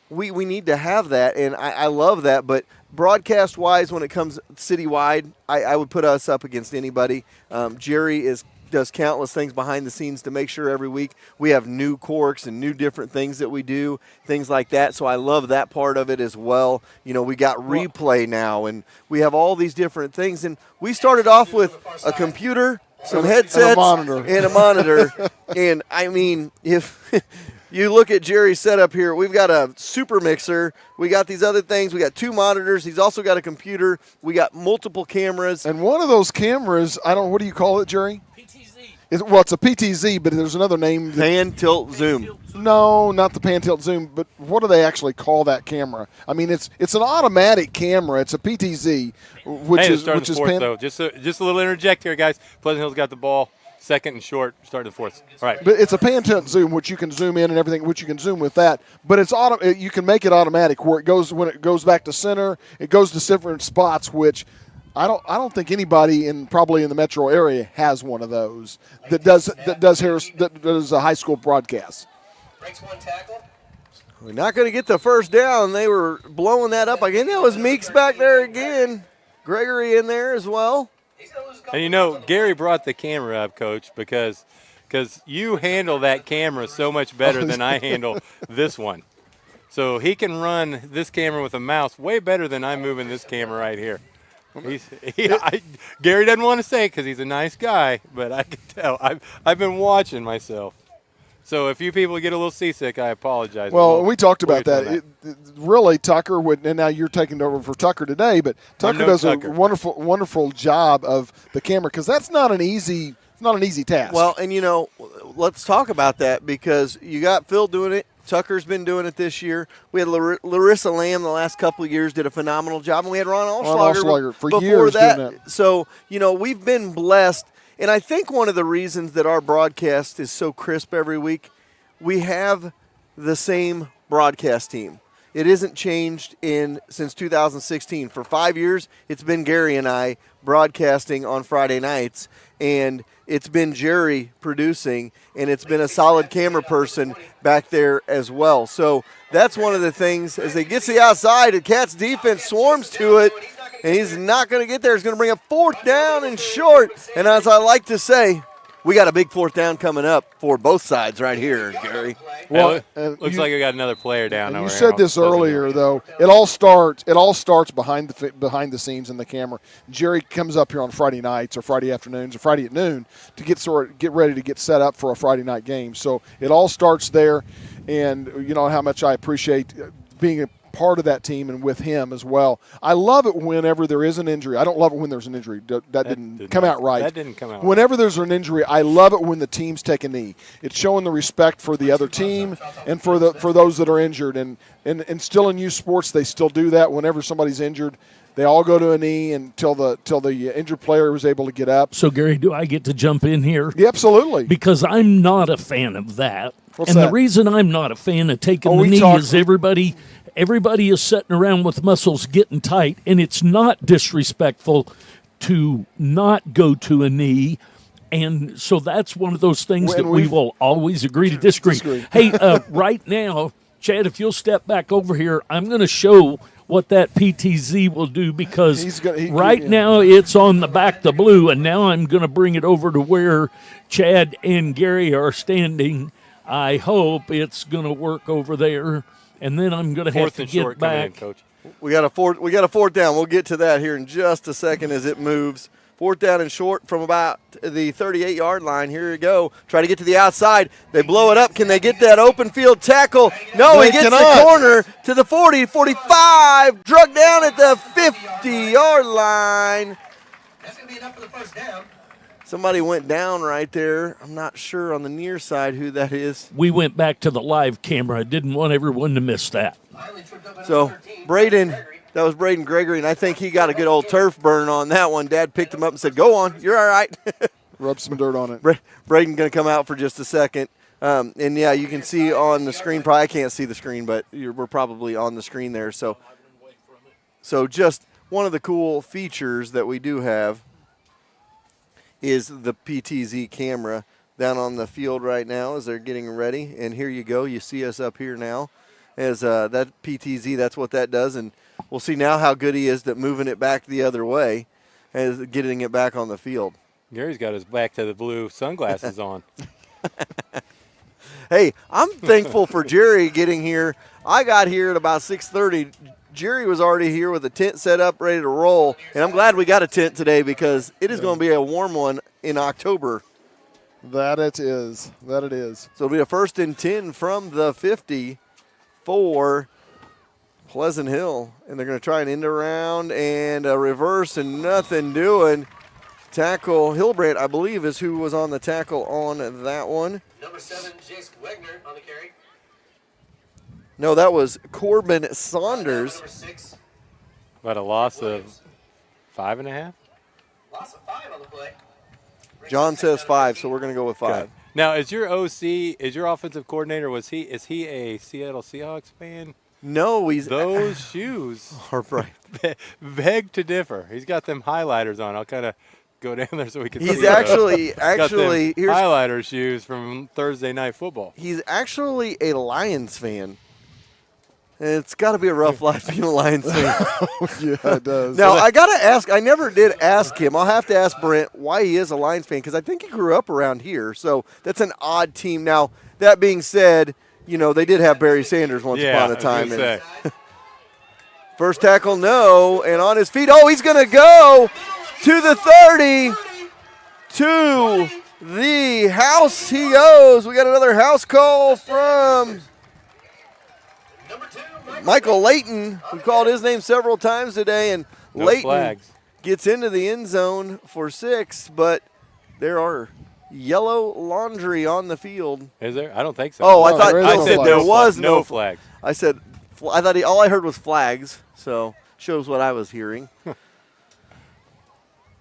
we need to have that, and I love that. But broadcast-wise, when it comes citywide, I would put us up against anybody. Jerry does countless things behind the scenes to make sure every week we have new corks and new different things that we do, things like that. So I love that part of it as well. We got replay now, and we have all these different things. And we started off with a computer, some headsets, and a monitor. And, if you look at Jerry's setup here, we've got a super mixer. We got these other things. We got 2 monitors. He's also got a computer. We got multiple cameras. And one of those cameras, what do you call it, Jerry? It's a PTZ, but there's another name. Pan, tilt, zoom. No, not the pan, tilt, zoom, but what do they actually call that camera? It's an automatic camera. It's a PTZ, which is fourth, though. Just a little interject here, guys. Pleasant Hill's got the ball. Second and short, start the fourth. All right. But it's a pan, tilt, zoom, which you can zoom in and everything, which you can zoom with that. But it's you can make it automatic where when it goes back to center, it goes to different spots, which I don't think anybody probably in the metro area has one of those that does a high school broadcast. We're not going to get the first down. They were blowing that up again. That was Meeks back there again. Gregory in there as well. And Gary brought the camera up, Coach, because you handle that camera so much better than I handle this one. So he can run this camera with a mouse way better than I'm moving this camera right here. Gary doesn't want to say it because he's a nice guy, but I can tell. I've been watching myself. So if you people get a little seasick, I apologize. Well, we talked about that. Really, Tucker would, and now you're taking over for Tucker today, but Tucker does a wonderful job of the camera because that's not an easy task. Well, and let's talk about that because you got Phil doing it. Tucker's been doing it this year. We had Larissa Lamb the last couple of years did a phenomenal job, and we had Ron Allschlager for before years that. doing that. So, we've been blessed. And I think one of the reasons that our broadcast is so crisp every week, we have the same broadcast team. It isn't changed since 2016. For 5 years, it's been Gary and I broadcasting on Friday nights, and it's been Jerry producing, and it's been a solid camera person back there as well. So that's one of the things. As they get to the outside, the Cats defense swarms to it, and he's not going to get there. He's going to bring a 4th down and short. And as I like to say, we got a big 4th down coming up for both sides right here, Gary. Well, looks like we got another player down over here. You said this earlier, though. It all starts behind the scenes in the camera. Jerry comes up here on Friday nights or Friday afternoons or Friday at noon to get ready to get set up for a Friday night game. So it all starts there, and you know how much I appreciate being a part of that team and with him as well. I love it whenever there is an injury. I don't love it when there's an injury. That didn't come out right. That didn't come out Whenever there's an injury, I love it when the teams take a knee. It's showing the respect for the other team and for those that are injured. And still in youth sports, they still do that. Whenever somebody's injured, They all go to a knee until the injured player was able to get up. So, Gary, do I get to jump in here? Yeah, absolutely. Because I'm not a fan of that. What's and that? the reason I'm not a fan of taking the knee is everybody is sitting around with muscles getting tight, and it's not disrespectful to not go to a knee. And so that's one of those things that we will always agree to disagree. Hey, right now, Chad, if you'll step back over here, I'm going to show what that PTZ will do because now it's on the back the blue, and now I'm going to bring it over to where Chad and Gary are standing. I hope it's going to work over there, and then I'm going to have to get back. Coach. We got a fourth down. We'll get to that here in just a second as it moves. Fourth down and short from about the 38-yard line. Here we go. Try to get to the outside. They blow it up. Can they get that open field tackle? No, he gets the corner to the 40, 45. Drug down at the 50-yard line. That's going to be enough for the first down. Somebody went down right there. I'm not sure on the near side who that is. We went back to the live camera. I didn't want everyone to miss that. So, Braden, that was Braden Gregory, and I think he got a good old turf burn on that one. Dad picked him up and said, go on, you're all right. Rub some dirt on it. Braden going to come out for just a second. And, yeah, you can see on the screen. Probably I can't see the screen, but we're probably on the screen there. So just one of the cool features that we do have is the PTZ camera down on the field right now as they're getting ready. And here you go. You see us up here now. As that PTZ, that's what that does. And we'll see now how good he is at moving it back the other way as getting it back on the field. Gary's got his back to the blue sunglasses on. Hey, I'm thankful for Jerry getting here. I got here at about 6:30. Jerry was already here with a tent set up, ready to roll. And I'm glad we got a tent today because it is going to be a warm one in October. That it is. So it'll be a 1st and 10 from the 50 for Pleasant Hill. And they're going to try an end around and a reverse and nothing doing. Tackle Hillbrand, I believe, is who was on the tackle on that one. Number 7, Jace Wegner on the carry. No, that was Corbin Saunders. Number 6. About a loss of 5.5? Loss of 5 on the play. John says 5, so we're going to go with 5. Okay. Now, is your offensive coordinator, is he a Seattle Seahawks fan? No, those shoes are bright. Beg to differ. He's got them highlighters on. I'll kind of go down there so we can see. He's actually highlighter shoes from Thursday Night Football. He's actually a Lions fan. And it's got to be a rough life being a Lions fan. Yeah, it does. Now, I got to ask, I never did ask him. I'll have to ask Brent why he is a Lions fan because I think he grew up around here. So that's an odd team. Now, that being said, they did have Barry Sanders once upon a time. And first tackle, no. And on his feet, he's going to go to the 30. To the house he goes. We got another house call from Michael Layton. We called his name several times today, and no Layton flags. Gets into the end zone for 6, but there are yellow laundry on the field. Is there? I don't think so. Oh, I said there was no flags. I said I thought all I heard was flags, so shows what I was hearing.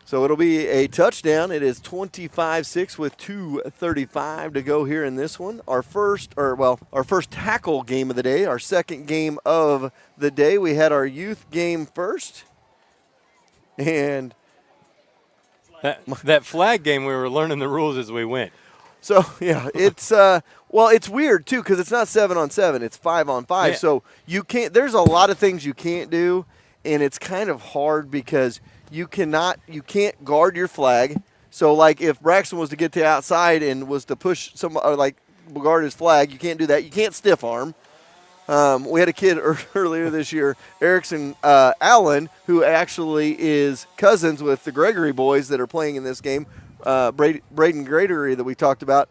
So it'll be a touchdown. It is 25-6 with 2:35 to go here in this one. Our first tackle game of the day, our second game of the day. We had our youth game first. And that flag game, we were learning the rules as we went. So, yeah, it's it's weird too because it's not 7-on-7, it's 5-on-5. Yeah. So there's a lot of things you can't do, and it's kind of hard because you can't guard your flag. So, like, if Braxton was to get to the outside and was to push guard his flag, you can't do that. You can't stiff arm. We had a kid earlier this year, Erickson Allen, who actually is cousins with the Gregory boys that are playing in this game. Braden Gregory that we talked about.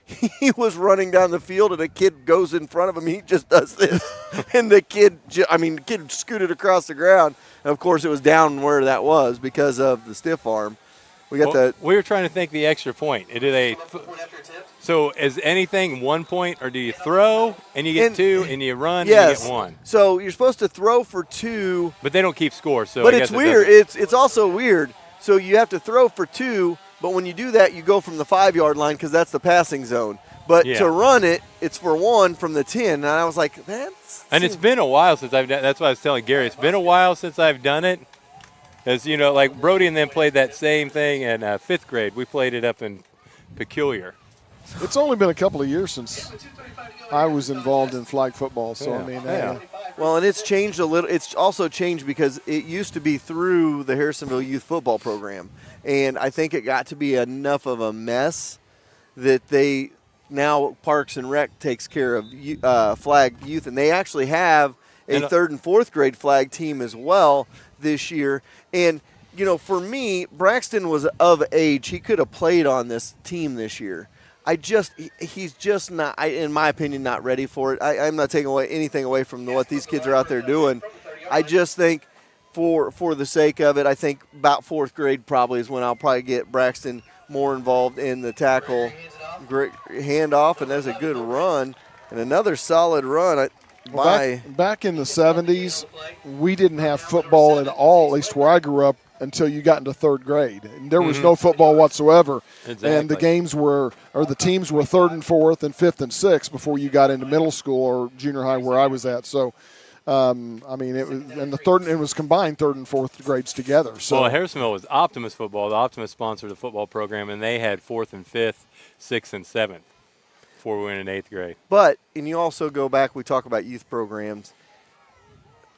He was running down the field, and a kid goes in front of him. He just does this, and the kid scooted across the ground. And of course, it was down where that was because of the stiff arm. We got We were trying to think the extra point. So is anything 1 point, or do you throw and you get 2, and you run and you get 1? So you're supposed to throw for 2. But they don't keep score, so But I it's guess weird. It's also weird. So you have to throw for 2, but when you do that, you go from the 5-yard line because that's the passing zone. But to run it, it's for 1 from the 10. And I was like, that's. And it's been a while since I've done. That's what I was telling Gary. It's been a while since I've done it. As you know, like Brody and them played that same thing in 5th grade. We played it up in Peculiar. It's only been a couple of years since I was involved in flag football. So I mean, well, and it's changed a little. It's also changed because it used to be through the Harrisonville youth football program, and I think it got to be enough of a mess that they now Parks and Rec takes care of flag youth, and they actually have a 3rd and 4th grade flag team as well this year. And you know, for me, Braxton was of age; he could have played on this team this year. He's just not, in my opinion, not ready for it. I'm not taking anything away from what these kids are out there doing. I just think for the sake of it, I think about 4th grade probably is when I'll probably get Braxton more involved in the tackle. Great handoff, and there's a good run, and another solid run. Back in the 70s, we didn't have football at all, at least where I grew up, until you got into 3rd grade. And there was no football whatsoever. Exactly. And the teams were 3rd and 4th and 5th and 6th before you got into middle school or junior high where I was at. So, I mean, it was combined 3rd and 4th grades together. So Harrisonville was Optimus football. The Optimus sponsored the football program, and they had 4th and 5th, 6th and 7th before we went in 8th grade. But, and you also go back, we talk about youth programs.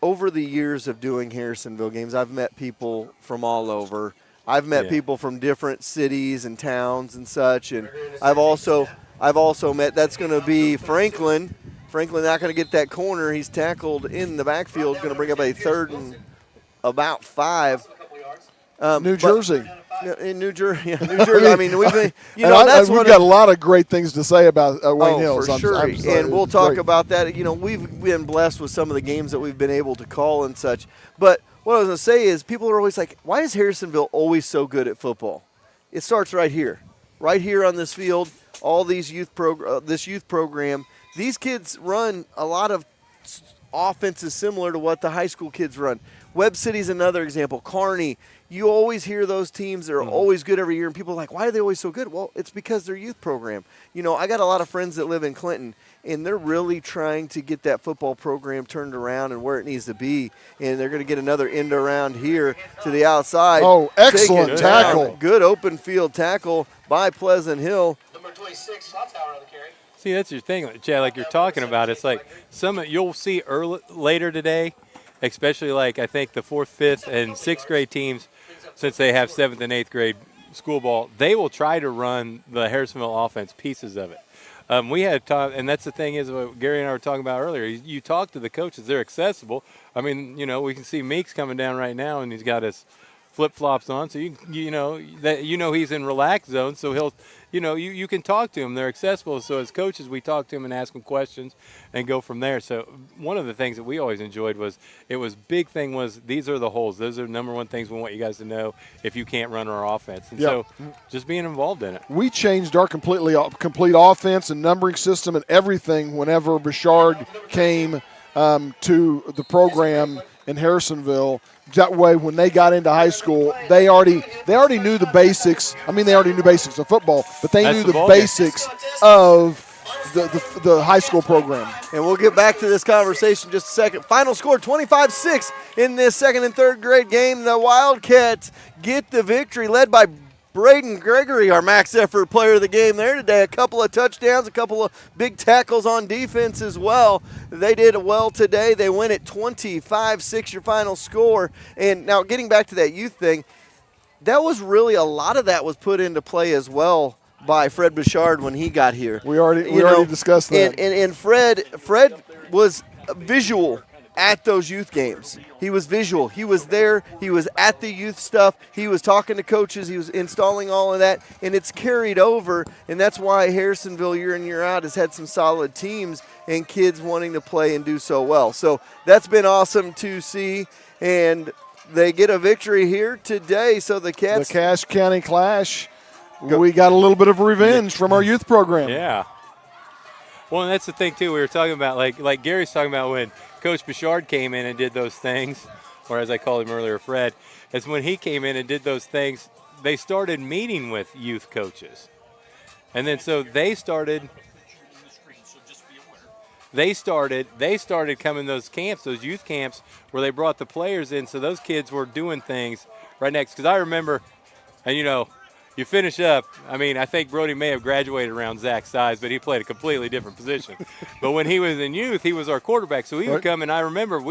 Over the years of doing Harrisonville games, I've met people from all over. I've met people from different cities and towns and such, and I've also met. That's going to be Franklin. Franklin not going to get that corner. He's tackled in the backfield. Going to bring up a 3rd and about 5. New Jersey. In New Jersey, I mean, we've been, we've got a lot of great things to say about Wayne Hills. For sure. And we'll talk about that. You know, we've been blessed with some of the games that we've been able to call and such. But what I was going to say is people are always like, why is Harrisonville always so good at football? It starts right here on this field, all these this youth program. These kids run a lot of offenses similar to what the high school kids run. Webb City's another example. Kearney. You always hear those teams that are always good every year, and people are like, why are they always so good? Well, it's because their youth program. You know, I got a lot of friends that live in Clinton, and they're really trying to get that football program turned around and where it needs to be, and they're going to get another end around here to the outside. Oh, excellent tackle. Good open field tackle by Pleasant Hill. Number 26, shot tower on the carry. See, that's your thing, Chad, like you're talking about. It's like you'll see later today, especially like I think the 4th, 5th, and 6th grade teams, since they have 7th and 8th grade school ball, they will try to run the Harrisonville offense, pieces of it. We had talked, and that's the thing is what Gary and I were talking about earlier. You talk to the coaches; they're accessible. I mean, you know, we can see Meeks coming down right now, and he's got his flip-flops on, so you know he's in relaxed zone, so he'll, you can talk to him. They're accessible, so as coaches, we talk to him and ask him questions and go from there. So one of the things that we always enjoyed was big thing was these are the holes. Those are the number one things we want you guys to know if you can't run our offense. And so just being involved in it. We changed our complete offense and numbering system and everything whenever Bouchard came to the program in Harrisonville. That way, when they got into high school, they already knew the basics. I mean, they already knew basics of football, but they knew the basics of the high school program. And we'll get back to this conversation in just a second. Final score, 25-6 in this 2nd and 3rd grade game. The Wildcats get the victory, led by Braden Gregory, our max effort player of the game there today. A couple of touchdowns, a couple of big tackles on defense as well. They did well today. They win at 25-6, your final score. And now getting back to that youth thing, that was really a lot of that was put into play as well by Fred Bouchard when he got here. We already discussed that. And Fred was visual at those youth games. He was visual. He was there. He was at the youth stuff. He was talking to coaches. He was installing all of that, and it's carried over, and that's why Harrisonville year in, year out has had some solid teams and kids wanting to play and do so well. So that's been awesome to see, and they get a victory here today. So the Cats. The Cache County Clash. We got a little bit of revenge from our youth program. Yeah. Well, and that's the thing, too. We were talking about, like Gary's talking about when Coach Bouchard came in and did those things, or as I called him earlier, Fred, is when he came in and did those things, they started meeting with youth coaches. And then so they started coming to those camps, those youth camps, where they brought the players in, so those kids were doing things right next. Because I remember, and you finish up, I mean, I think Brody may have graduated around Zach's size, but he played a completely different position. But when he was in youth, he was our quarterback, so he would come, and I remember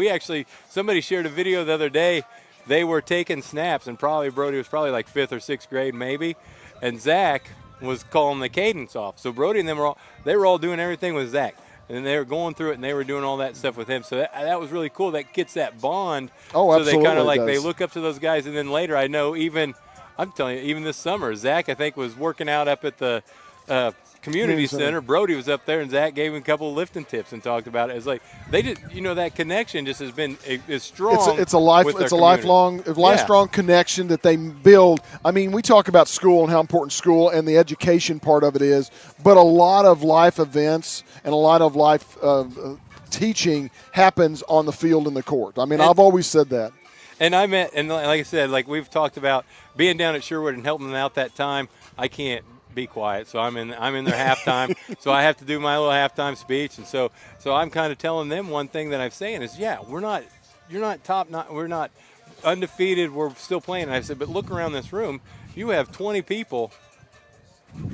somebody shared a video the other day, they were taking snaps, and Brody was probably like 5th or 6th grade maybe, and Zach was calling the cadence off. So Brody and them were all doing everything with Zach. And they were going through it, and they were doing all that stuff with him. So that was really cool. That gets that bond. Oh, absolutely. So they kind of they look up to those guys. And then later, I know I'm telling you, even this summer, Zach, I think, was working out up at the community center. Brody was up there, and Zach gave him a couple of lifting tips and talked about it. It's like they did, that connection just has been is strong. It's a lifelong connection that they build. I mean, we talk about school and how important school and the education part of it is, but a lot of life events and a lot of life teaching happens on the field and the court. I mean, I've always said that. And like I said, like we've talked about being down at Sherwood and helping them out that time. I can't be quiet, so I'm in their halftime, so I have to do my little halftime speech, and so I'm kind of telling them one thing that I'm saying is, you're not we're not undefeated, we're still playing. And I said, but look around this room, you have 20 people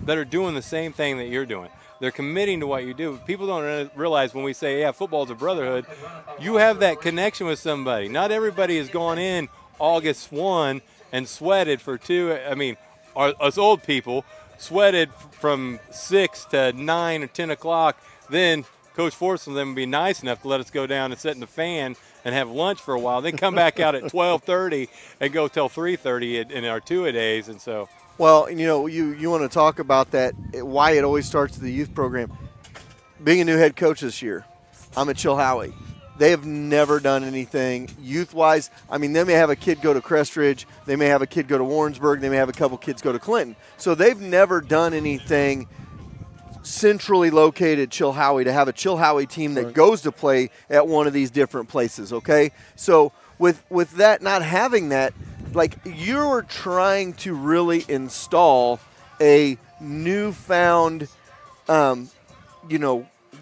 that are doing the same thing that you're doing. They're committing to what you do. People don't realize when we say, football's a brotherhood, you have that connection with somebody. Not everybody has gone in August 1 and sweated for 2. I mean, us old people sweated from 6 to 9 or 10 o'clock. Then Coach forced them to be nice enough to let us go down and sit in the fan and have lunch for a while. Then come back out at 12:30 and go till 3:30 in our two-a-days. And so. Well, you want to talk about that, why it always starts with the youth program. Being a new head coach this year, I'm at Chilhowie. They have never done anything youth-wise. I mean, they may have a kid go to Crestridge. They may have a kid go to Warrensburg. They may have a couple kids go to Clinton. So they've never done anything centrally located Chilhowie to have a Chilhowie team that goes to play at one of these different places, okay? So with that, not having that, like you're trying to really install a newfound,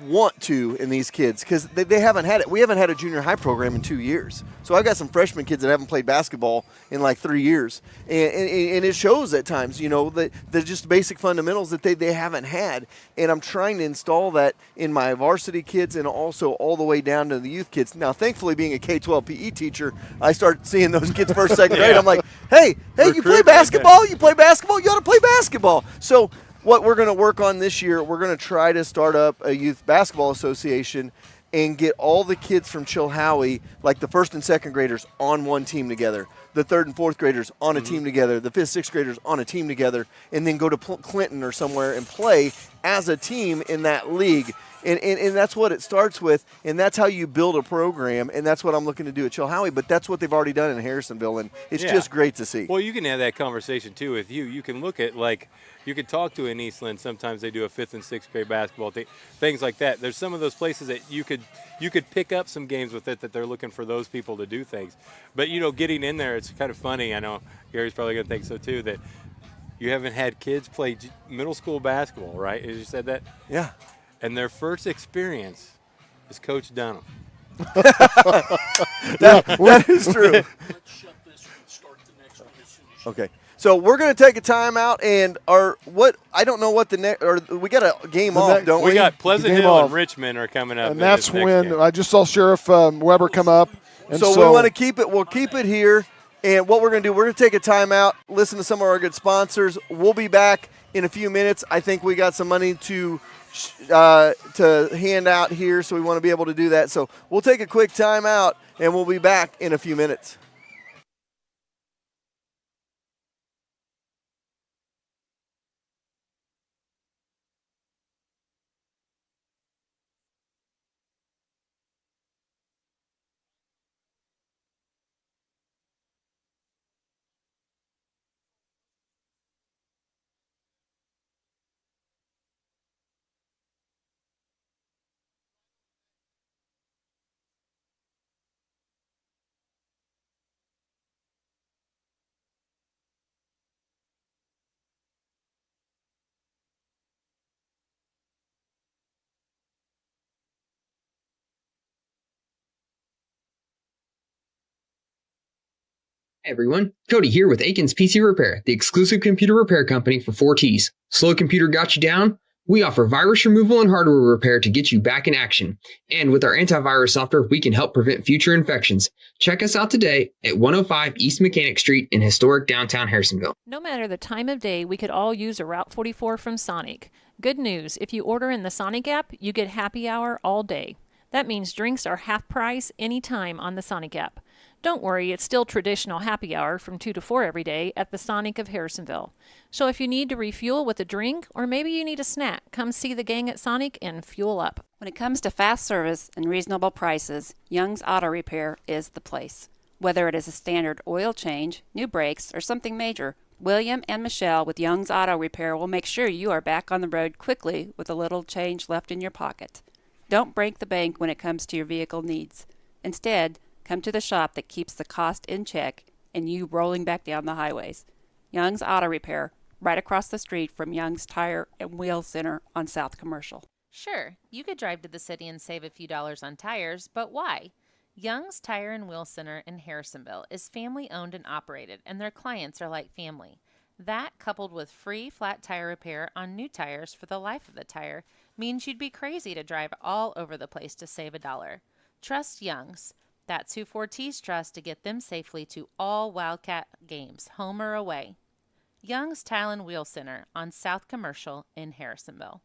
want to in these kids because they haven't had it. We haven't had a junior high program in 2 years. So I've got some freshman kids that haven't played basketball in like 3 years. And it shows at times, the just basic fundamentals that they haven't had. And I'm trying to install that in my varsity kids and also all the way down to the youth kids. Now, thankfully, being a K-12 PE teacher, I start seeing those kids first, second grade. I'm like, hey, you play basketball? You play basketball? You ought to play basketball. So what we're going to work on this year, we're going to try to start up a youth basketball association and get all the kids from Chilhowie, like the first and second graders, on one team together, the third and fourth graders on a team together, the fifth, sixth graders on a team together, and then go to Clinton or somewhere and play as a team in that league. And that's what it starts with, and that's how you build a program, and that's what I'm looking to do at Chilhowie. But that's what they've already done in Harrisonville, and it's just great to see. Well, you can have that conversation, too, with you. You can look at, you could talk to in Eastland. Sometimes they do a 5th and 6th grade basketball team, things like that. There's some of those places that you could pick up some games with it that they're looking for those people to do things. But, getting in there, it's kind of funny. I know Gary's probably going to think so, too, that you haven't had kids play middle school basketball, right? You said that? Yeah. And their first experience is Coach Dunham. that is true. Okay. So we're going to take a timeout, and I don't know what the next, or we got a game off, don't we? We got Pleasant Hill and Richmond are coming up. And that's when I just saw Sheriff Weber come up. And so we want to keep it. We'll keep it here. And what we're going to do, we're going to take a timeout, listen to some of our good sponsors. We'll be back in a few minutes. I think we got some money to hand out here, so we want to be able to do that. So we'll take a quick timeout, and we'll be back in a few minutes. Hey everyone, Cody here with Aiken's PC Repair, the exclusive computer repair company for 4Ts. Slow computer got you down? We offer virus removal and hardware repair to get you back in action. And with our antivirus software, we can help prevent future infections. Check us out today at 105 East Mechanic Street in historic downtown Harrisonville. No matter the time of day, we could all use a Route 44 from Sonic. Good news, if you order in the Sonic app, you get happy hour all day. That means drinks are half price anytime on the Sonic app. Don't worry, it's still traditional happy hour from 2 to 4 every day at the Sonic of Harrisonville. So if you need to refuel with a drink or maybe you need a snack, come see the gang at Sonic and fuel up. When it comes to fast service and reasonable prices, Young's Auto Repair is the place. Whether it is a standard oil change, new brakes, or something major, William and Michelle with Young's Auto Repair will make sure you are back on the road quickly with a little change left in your pocket. Don't break the bank when it comes to your vehicle needs. Instead, come to the shop that keeps the cost in check and you rolling back down the highways. Young's Auto Repair, right across the street from Young's Tire and Wheel Center on South Commercial. Sure, you could drive to the city and save a few dollars on tires, but why? Young's Tire and Wheel Center in Harrisonville is family owned and operated, and their clients are like family. That, coupled with free flat tire repair on new tires for the life of the tire, means you'd be crazy to drive all over the place to save $1. Trust Young's. That's who 4Ts trust to get them safely to all Wildcat games, home or away. Young's Tire and Wheel Center on South Commercial in Harrisonville.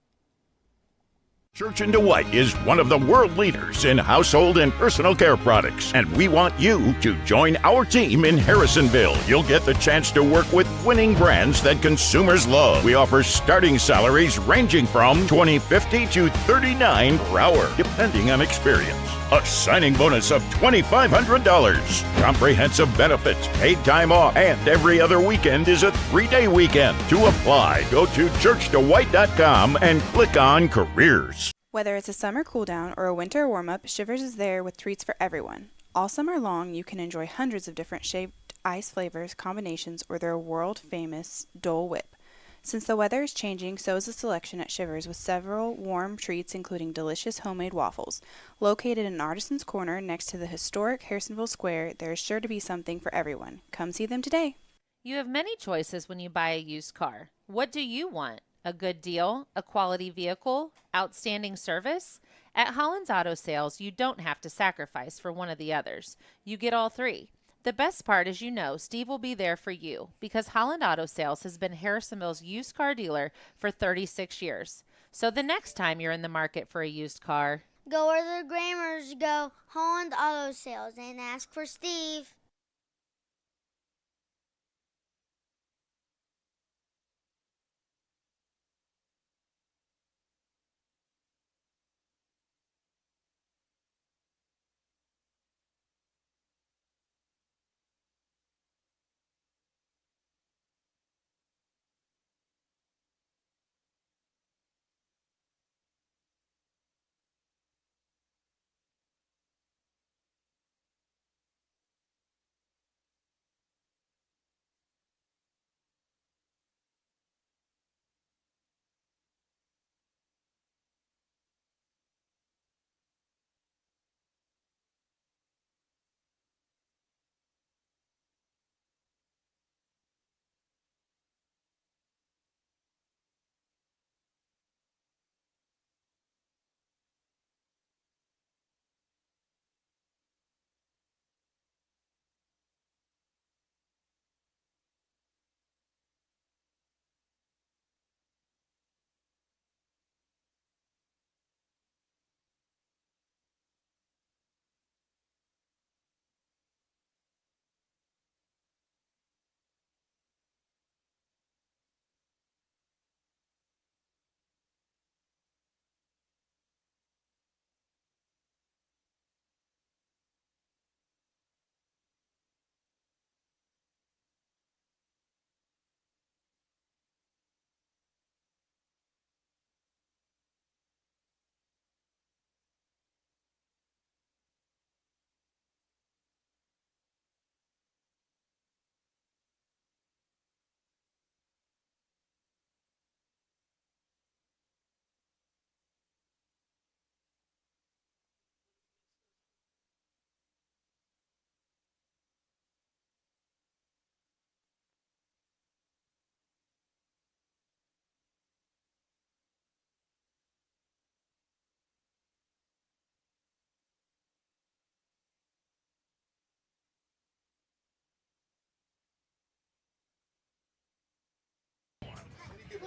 Church & DeWitt is one of the world leaders in household and personal care products, and we want you to join our team in Harrisonville. You'll get the chance to work with winning brands that consumers love. We offer starting salaries ranging from $20.50 to $39 per hour, depending on experience. A signing bonus of $2,500. Comprehensive benefits, paid time off, and every other weekend is a 3-day weekend. To apply, go to churchdewhite.com and click on Careers. Whether it's a summer cool down or a winter warm-up, Shivers is there with treats for everyone. All summer long, you can enjoy hundreds of different shaved ice flavors, combinations, or their world-famous Dole Whip. Since the weather is changing, so is the selection at Shivers with several warm treats including delicious homemade waffles. Located in Artisans Corner next to the historic Harrisonville Square, there is sure to be something for everyone. Come see them today. You have many choices when you buy a used car. What do you want? A good deal? A quality vehicle? Outstanding service? At Holland's Auto Sales, you don't have to sacrifice for one of the others. You get all three. The best part is, Steve will be there for you because Holland Auto Sales has been Harrisonville's used car dealer for 36 years. So the next time you're in the market for a used car, Go where the Grammars go, Holland Auto Sales, and ask for Steve.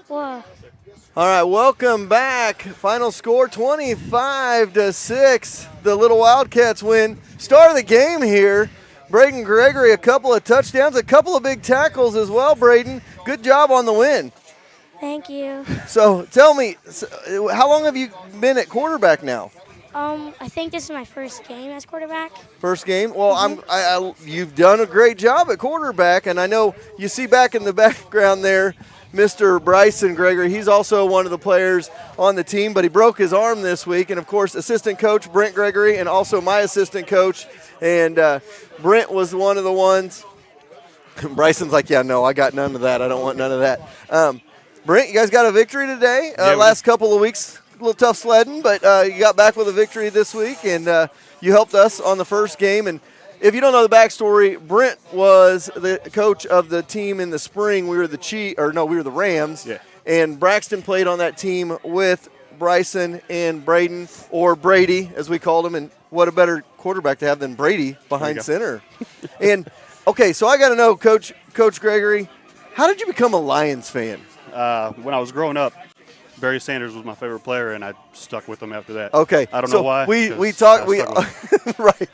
Whoa. All right, welcome back. Final score 25-6. The Little Wildcats win. Start of the game here. Braden Gregory, a couple of touchdowns, a couple of big tackles as well, Braden. Good job on the win. Thank you. So tell me, how long have you been at quarterback now? I think this is my first game as quarterback. First game? Well, you've done a great job at quarterback, and I know you see back in the background there Mr. Bryson Gregory. He's also one of the players on the team, but he broke his arm this week. And, of course, assistant coach Brent Gregory and also my assistant coach. And Brent was one of the ones. Bryson's like, yeah, no, I got none of that. I don't want none of that. Brent, you guys got a victory today. Last couple of weeks, a little tough sledding, but you got back with a victory this week, and you helped us on the first game. And if you don't know the backstory, Brent was the coach of the team in the spring. We were the Rams. Yeah. And Braxton played on that team with Bryson and Braden, or Brady, as we called him. And what a better quarterback to have than Brady behind center. And, okay, so I got to know, Coach Gregory, how did you become a Lions fan? When I was growing up, Barry Sanders was my favorite player, and I stuck with him after that. Okay, I don't know why. We talked. Right.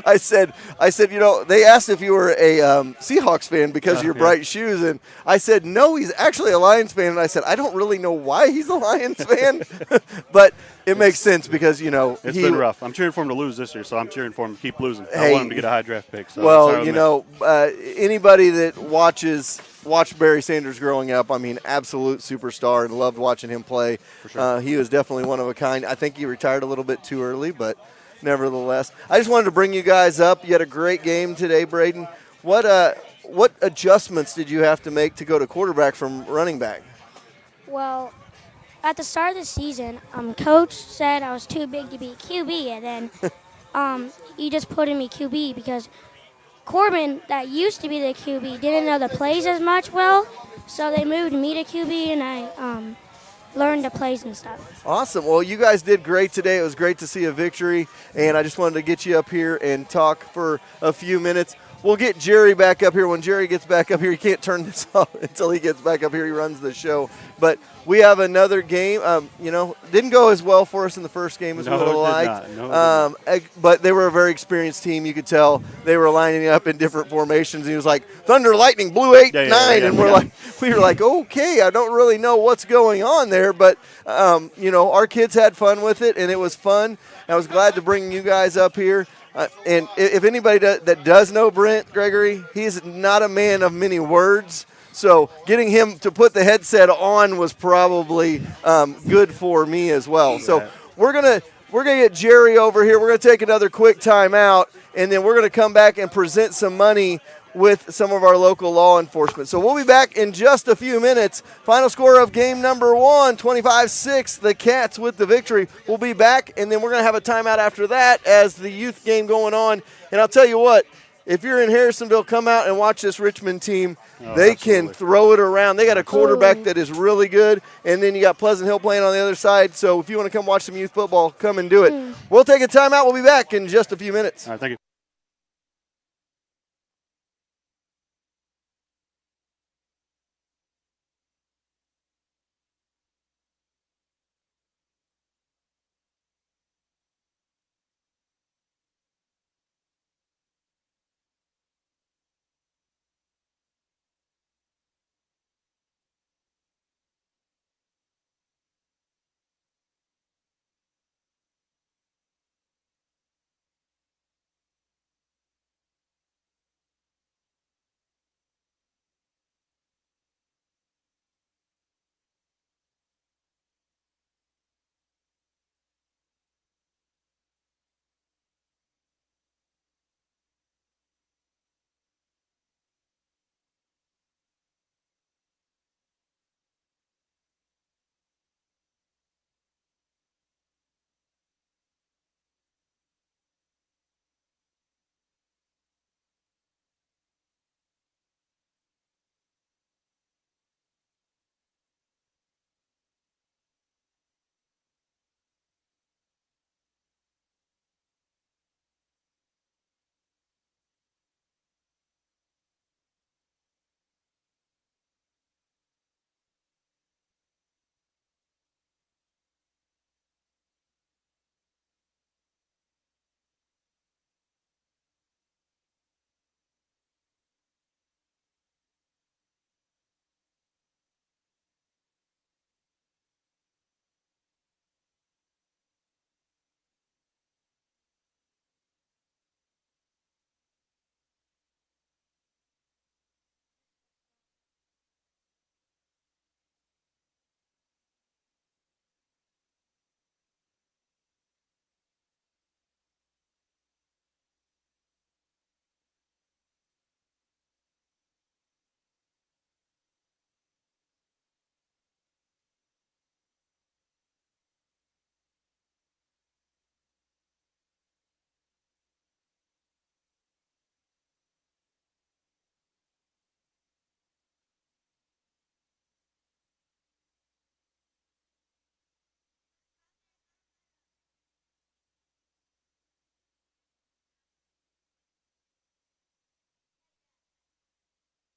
I said, they asked if you were a Seahawks fan because of your bright shoes, and I said no, he's actually a Lions fan. And I said I don't really know why he's a Lions fan, but it makes sense because it's been rough. I'm cheering for him to lose this year, so I'm cheering for him to keep losing. Hey, I want him to get a high draft pick. So well, anybody that watched Barry Sanders growing up, I mean, absolute superstar, and loved watching him play. For sure. He was definitely one of a kind. I think he retired a little bit too early, but nevertheless. I just wanted to bring you guys up. You had a great game today, Braden. What adjustments did you have to make to go to quarterback from running back? Well, at the start of the season, Coach said I was too big to be QB, and then he just put in me QB because Corbin, that used to be the QB, didn't know the plays as much well, so they moved me to QB, and I learned the plays and stuff. Awesome. Well, you guys did great today. It was great to see a victory, and I just wanted to get you up here and talk for a few minutes. We'll get Jerry back up here. When Jerry gets back up here, you can't turn this off until he gets back up here. He runs the show. But we have another game. Didn't go as well for us in the first game as we would have liked. But they were a very experienced team. You could tell they were lining up in different formations. He was like, Thunder, Lightning, Blue 8, 9. And we were like, okay, I don't really know what's going on there. But, our kids had fun with it, and it was fun. I was glad to bring you guys up here. And if anybody that does know Brent Gregory, he's not a man of many words. So getting him to put the headset on was probably good for me as well. So we're gonna get Jerry over here. We're gonna take another quick timeout, and then we're gonna come back and present some money with some of our local law enforcement. So we'll be back in just a few minutes. Final score of game number 1, 25-6, the Cats with the victory. We'll be back, and then we're going to have a timeout after that as the youth game going on. And I'll tell you what, if you're in Harrisonville, come out and watch this Richmond team. They can throw it around. They got a quarterback that is really good, and then you got Pleasant Hill playing on the other side. So if you want to come watch some youth football, come and do it. We'll take a timeout. We'll be back in just a few minutes. All right, thank you.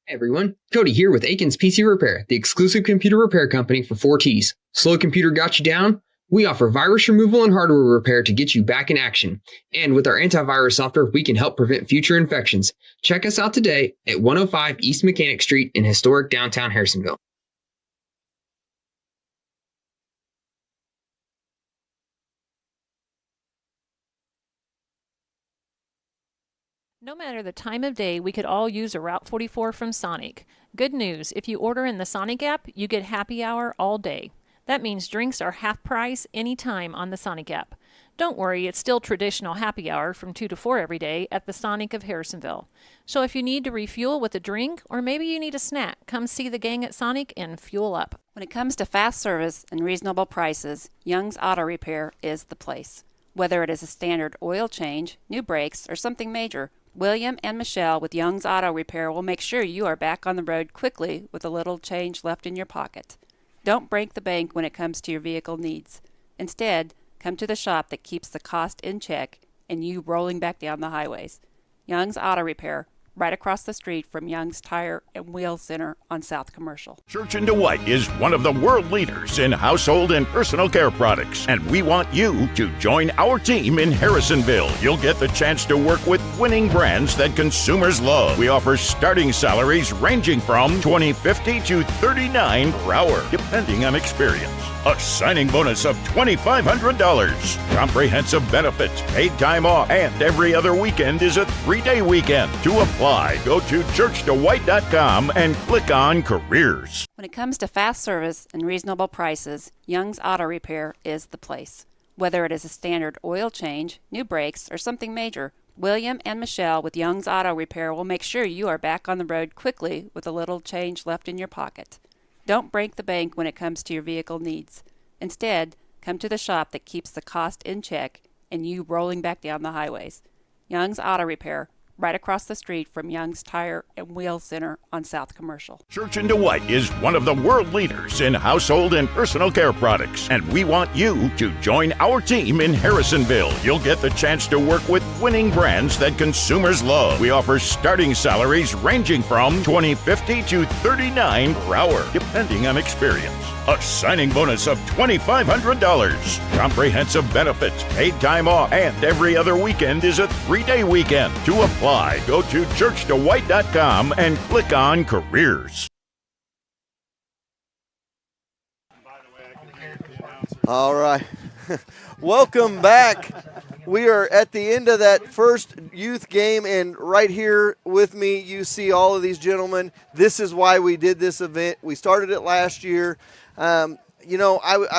Hey everyone, Cody here with Aikens PC Repair, the exclusive computer repair company for 4Ts. Slow computer got you down? We offer virus removal and hardware repair to get you back in action. And with our antivirus software, we can help prevent future infections. Check us out today at 105 East Mechanic Street in historic downtown Harrisonville. No matter the time of day, we could all use a Route 44 from Sonic. Good news, if you order in the Sonic app, you get happy hour all day. That means drinks are half price anytime on the Sonic app. Don't worry, it's still traditional happy hour from 2 to 4 every day at the Sonic of Harrisonville. So if you need to refuel with a drink, or maybe you need a snack, come see the gang at Sonic and fuel up. When it comes to fast service and reasonable prices, Young's Auto Repair is the place. Whether it is a standard oil change, new brakes, or something major, William and Michelle with Young's Auto Repair will make sure you are back on the road quickly with a little change left in your pocket. Don't break the bank when it comes to your vehicle needs. Instead, come to the shop that keeps the cost in check and you rolling back down the highways. Young's Auto Repair, right across the street from Young's Tire and Wheel Center on South Commercial. Church & DeWitt is one of the world leaders in household and personal care products, and we want you to join our team in Harrisonville. You'll get the chance to work with winning brands that consumers love. We offer starting salaries ranging from $20.50 to $39 per hour, depending on experience. A signing bonus of $2,500. Comprehensive benefits, paid time off, and every other weekend is a 3-day weekend. To apply, go to churchdewitt.com and click on Careers. When it comes to fast service and reasonable prices, Young's Auto Repair is the place. Whether it is a standard oil change, new brakes, or something major, William and Michelle with Young's Auto Repair will make sure you are back on the road quickly with a little change left in your pocket. Don't break the bank when it comes to your vehicle needs. Instead, come to the shop that keeps the cost in check and you rolling back down the highways. Young's Auto Repair, right across the street from Young's Tire and Wheel Center on South Commercial. Church & DeWitt is one of the world leaders in household and personal care products, and we want you to join our team in Harrisonville. You'll get the chance to work with winning brands that consumers love. We offer starting salaries ranging from $20.50 to $39 per hour, depending on experience. A signing bonus of $2,500. Comprehensive benefits, paid time off, and every other weekend is a 3-day weekend. To apply, go to churchdewitt.com and click on Careers. All right. Welcome back. We are at the end of that first youth game, and right here with me, you see all of these gentlemen. This is why we did this event. We started it last year. I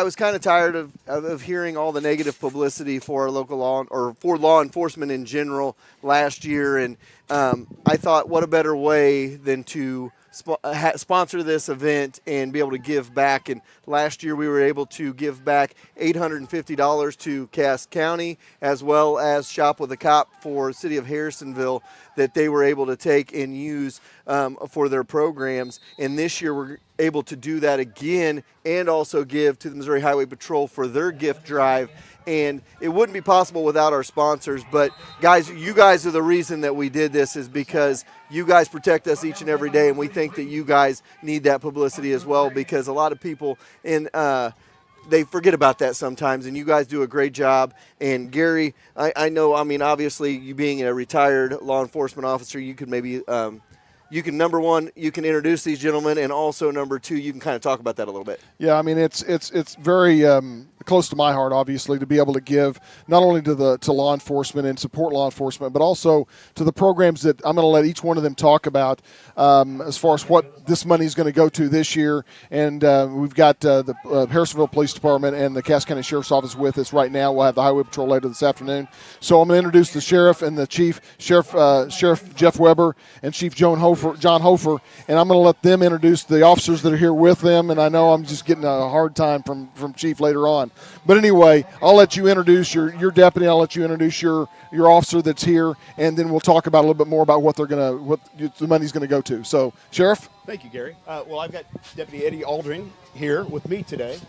was kind of tired of hearing all the negative publicity for our local for law enforcement in general last year, and I thought, what a better way than to sponsor this event and be able to give back. And last year we were able to give back $850 to Cass County, as well as Shop with a Cop for City of Harrisonville, that they were able to take and use for their programs. And this year we're able to do that again and also give to the Missouri Highway Patrol for their gift drive. And it wouldn't be possible without our sponsors. But, guys, you guys are the reason that we did this, is because you guys protect us each and every day, and we think that you guys need that publicity as well, because a lot of people they forget about that sometimes, and you guys do a great job. And, Gary, I know, obviously, you being a retired law enforcement officer, you could maybe you can, number one, you can introduce these gentlemen, and also, number two, you can kind of talk about that a little bit. Yeah, it's very close to my heart, obviously, to be able to give not only to law enforcement and support law enforcement, but also to the programs that I'm going to let each one of them talk about as far as what this money is going to go to this year. And we've got the Harrisonville Police Department and the Cass County Sheriff's Office with us right now. We'll have the Highway Patrol later this afternoon. So I'm going to introduce the sheriff and the chief, Sheriff Jeff Weber and Chief John Hofer, and I'm going to let them introduce the officers that are here with them. And I know I'm just getting a hard time from Chief later on. But anyway, I'll let you introduce your deputy. I'll let you introduce your officer that's here, and then we'll talk about a little bit more about what the money's going to go to. So, Sheriff. Thank you, Gary. Well, I've got Deputy Eddie Aldring here with me today.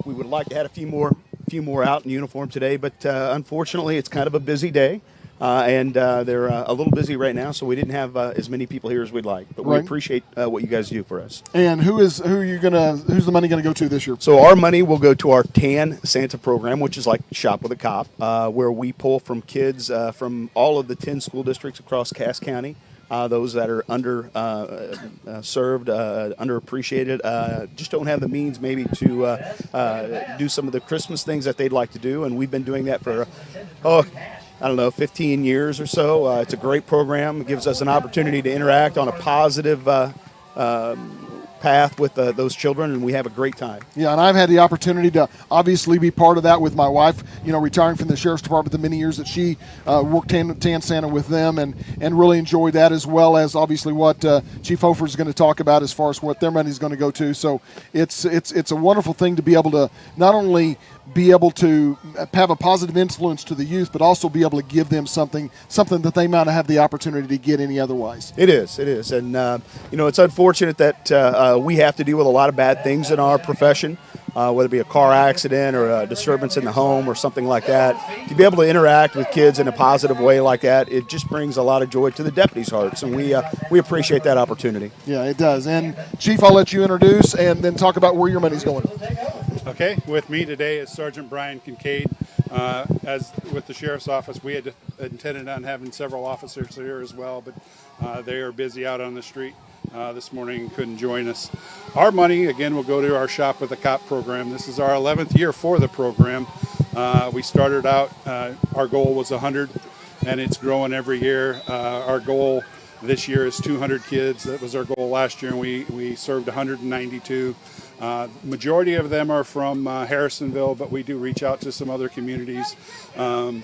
We would like to have a few more out in uniform today, but unfortunately, it's kind of a busy day. and they're a little busy right now, so we didn't have as many people here as we'd like. But we Right. appreciate what you guys do for us. And who's the money going to go to this year? So our money will go to our Tan Santa program, which is like Shop with a Cop, where we pull from kids from all of the 10 school districts across Cass County. Those that are served, underappreciated, just don't have the means maybe to do some of the Christmas things that they'd like to do. And we've been doing that for, 15 years or so. It's a great program. It gives us an opportunity to interact on a positive path with those children, and we have a great time. Yeah, and I've had the opportunity to obviously be part of that with my wife, retiring from the Sheriff's Department the many years that she worked Tan Santa with them, and really enjoyed that, as well as obviously what Chief Hofer is going to talk about as far as what their money is going to go to. So it's a wonderful thing to be able to not only be able to have a positive influence to the youth, but also be able to give them something that they might not have the opportunity to get any otherwise. It is, and it's unfortunate that we have to deal with a lot of bad things in our profession, whether it be a car accident or a disturbance in the home or something like that. To be able to interact with kids in a positive way like that, it just brings a lot of joy to the deputies' hearts, and we appreciate that opportunity. Yeah, it does. And Chief, I'll let you introduce and then talk about where your money's going. Okay, with me today is Sergeant Brian Kincaid. As with the Sheriff's Office, we had intended on having several officers here as well, but they are busy out on the street this morning and couldn't join us. Our money, again, will go to our Shop with a Cop program. This is our 11th year for the program. We started out, our goal was 100, and it's growing every year. Our goal this year is 200 kids. That was our goal last year, and we served 192. Majority of them are from Harrisonville, but we do reach out to some other communities, and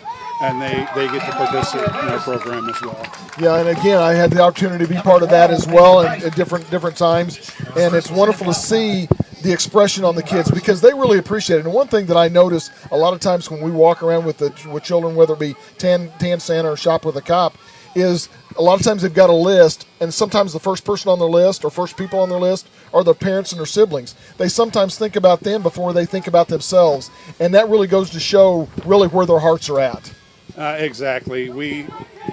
they get to participate in our program as well. Yeah, and again, I had the opportunity to be part of that as well at different times, and it's wonderful to see the expression on the kids because they really appreciate it. And one thing that I notice a lot of times when we walk around with children, whether it be Tan Santa or Shop with a Cop, is a lot of times they've got a list, and sometimes the first person on their list or first people on their list are their parents and their siblings. They sometimes think about them before they think about themselves, and that really goes to show really where their hearts are at. Exactly.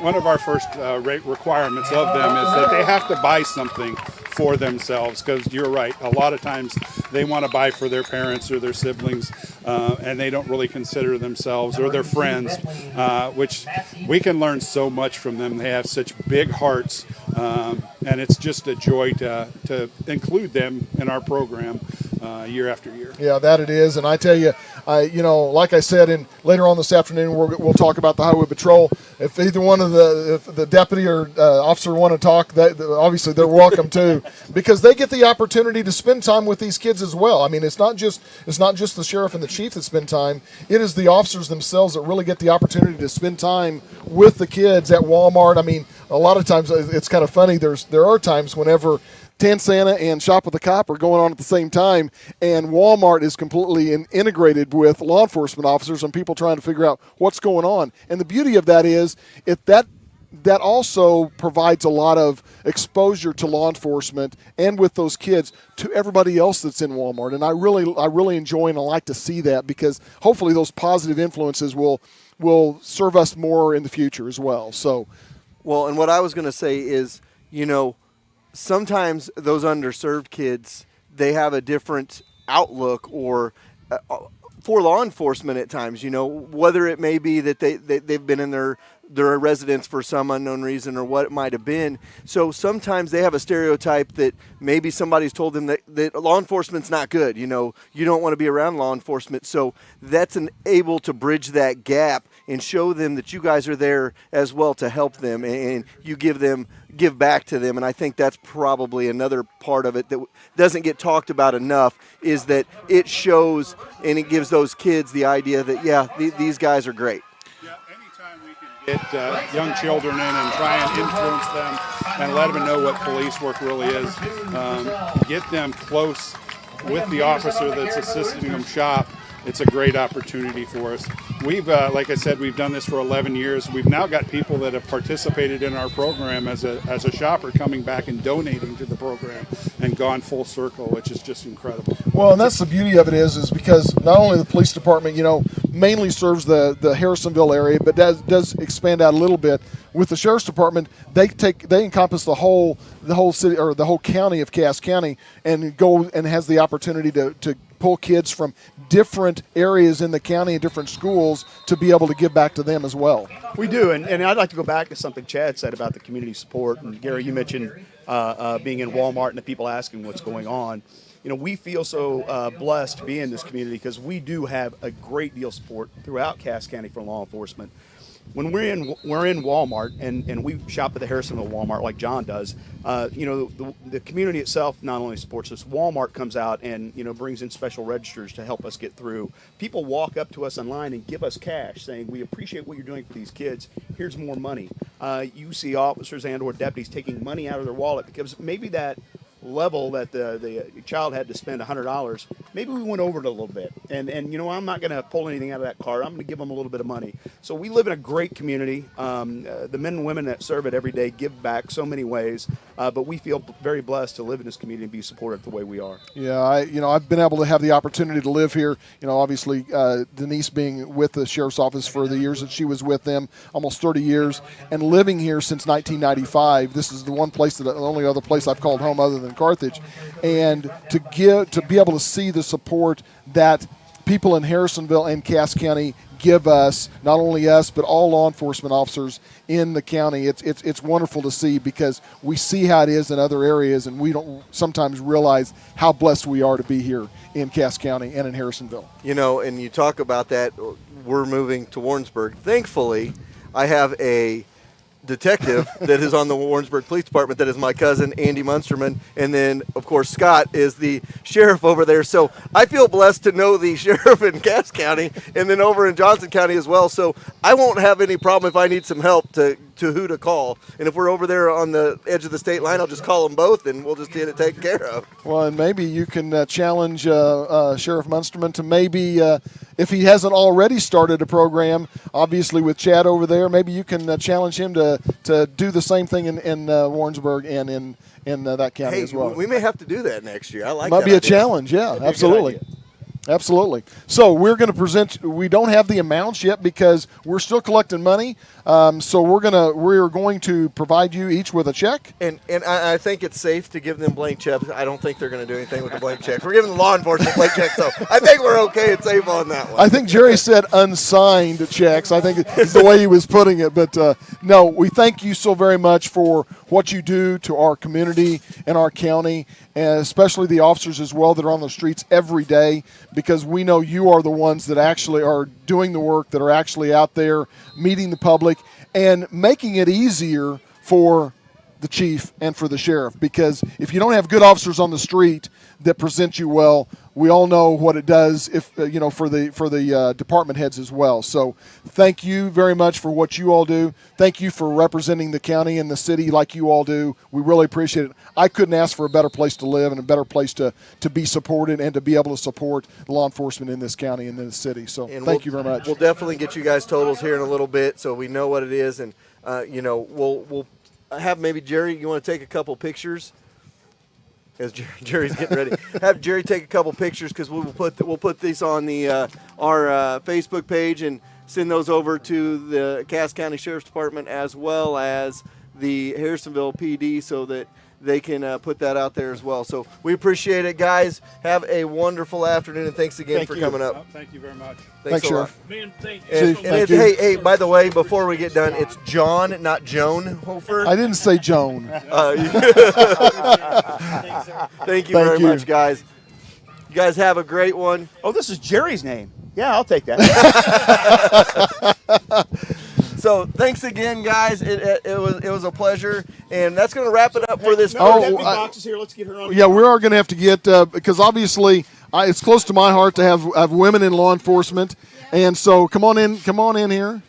One of our first requirements of them is that they have to buy something for themselves, because you're right, a lot of times they want to buy for their parents or their siblings, and they don't really consider themselves or their friends, which we can learn so much from them. They have such big hearts, and it's just a joy to include them in our program year after year. Yeah, that it is. And I tell you, like I said, later on this afternoon, we'll talk about the highway patrol. If either one of the deputy or officer want to talk, obviously they're welcome to, because they get the opportunity to spend time with these kids as well. I mean, it's not just the sheriff and the chief that spend time. It is the officers themselves that really get the opportunity to spend time with the kids at Walmart. I mean, a lot of times it's kind of funny. There are times whenever Tan Santa and Shop with a Cop are going on at the same time, and Walmart is completely integrated with law enforcement officers and people trying to figure out what's going on. And the beauty of that is that also provides a lot of exposure to law enforcement and with those kids to everybody else that's in Walmart. And I really enjoy and I like to see that, because hopefully those positive influences will serve us more in the future as well. So, well, and what I was going to say is, sometimes those underserved kids, they have a different outlook or for law enforcement at times, whether it may be that they've been in their residence for some unknown reason or what it might have been. So sometimes they have a stereotype that maybe somebody's told them that law enforcement's not good. You don't want to be around law enforcement. So that's able to bridge that gap and show them that you guys are there as well to help them, and you give back to them. And I think that's probably another part of it that doesn't get talked about enough, is that it shows and it gives those kids the idea that, these guys are great. Get young children in and try and influence them and let them know what police work really is. Get them close with the officer that's assisting them shop. It's a great opportunity for us. We've, like I said, we've done this for 11 years. We've now got people that have participated in our program as a shopper coming back and donating to the program and gone full circle, which is just incredible. Well, and that's the beauty of it is because not only the police department, mainly serves the Harrisonville area, but does expand out a little bit. With the Sheriff's Department, they encompass the whole city or the whole county of Cass County, and go and has the opportunity to pull kids from different areas in the county and different schools to be able to give back to them as well. We do, and I'd like to go back to something Chad said about the community support. And Gary, you mentioned being in Walmart and the people asking what's going on. We feel so blessed to be in this community because we do have a great deal of support throughout Cass County for law enforcement. When we're in Walmart and we shop at the Harrisonville Walmart like John does, the community itself not only supports us. Walmart comes out and brings in special registers to help us get through. People walk up to us online and give us cash, saying we appreciate what you're doing for these kids. Here's more money. You see officers and/or deputies taking money out of their wallet because maybe that level that the child had to spend $100, maybe we went over it a little bit. And I'm not going to pull anything out of that card. I'm going to give them a little bit of money. So we live in a great community. The men and women that serve it every day give back so many ways. But we feel very blessed to live in this community and be supported the way we are. Yeah, I've been able to have the opportunity to live here. Obviously Denise being with the Sheriff's Office for the years that she was with them, almost 30 years, and living here since 1995. This is the only other place I've called home other than Carthage, and to be able to see the support that people in Harrisonville and Cass County give us, not only us but all law enforcement officers in the county, it's wonderful to see because we see how it is in other areas and we don't sometimes realize how blessed we are to be here in Cass County and in Harrisonville. And you talk about that, we're moving to Warrensburg. Thankfully, I have a detective that is on the Warrensburg Police Department that is my cousin Andy Munsterman, and then of course Scott is the sheriff over there, so I feel blessed to know the sheriff in Cass County and then over in Johnson County as well, so I won't have any problem if I need some help to who to call, and if we're over there on the edge of the state line, I'll just call them both and we'll just get it taken care of. Well, and maybe you can challenge Sheriff Munsterman to maybe if he hasn't already started a program, obviously with Chad over there, maybe you can challenge him to do the same thing in Warrensburg and in that county as well. We may have to do that next year. I like that. Might be a idea. challenge, yeah, absolutely. Absolutely. So we're going to present. We don't have the amounts yet because we're still collecting money. So we're going to provide you each with a check. And I think it's safe to give them blank checks. I don't think they're going to do anything with the blank checks. We're giving the law enforcement blank checks, so I think we're okay and safe on that one. I think Jerry said unsigned checks. I think it's the way he was putting it. But no, we thank you so very much for what you do to our community and our county, and especially the officers as well that are on the streets every day, because we know you are the ones that actually are doing the work, that are actually out there meeting the public and making it easier for the chief and for the sheriff, because if you don't have good officers on the street that present you well, we all know what it does if for the department heads as well. So thank you very much for what you all do. Thank you for representing the county and the city like you all do. We really appreciate it. I couldn't ask for a better place to live and a better place to be supported and to be able to support law enforcement in this county and in this city. So thank you very much. We'll definitely get you guys totals here in a little bit so we know what it is, and we'll have maybe Jerry, you want to take a couple pictures? As Jerry's getting ready, have Jerry take a couple pictures because we'll put these on the our Facebook page and send those over to the Cass County Sheriff's Department as well as the Harrisonville PD so that they can put that out there as well. So we appreciate it, guys. Have a wonderful afternoon, and thanks again for coming up. Thank you very much. Thanks a lot. Man, thank And, you. and hey, by the way, before we get done, it's John, not Joan Hofer. I didn't say Joan. Thank you very much, guys. You guys have a great one. Oh, this is Jerry's name. Yeah, I'll take that. So thanks again, guys. It was a pleasure, and that's going to wrap it up for this. Box is here. Let's get her on. Yeah, we are going to have to get because obviously it's close to my heart to have women in law enforcement, and so come on in here, and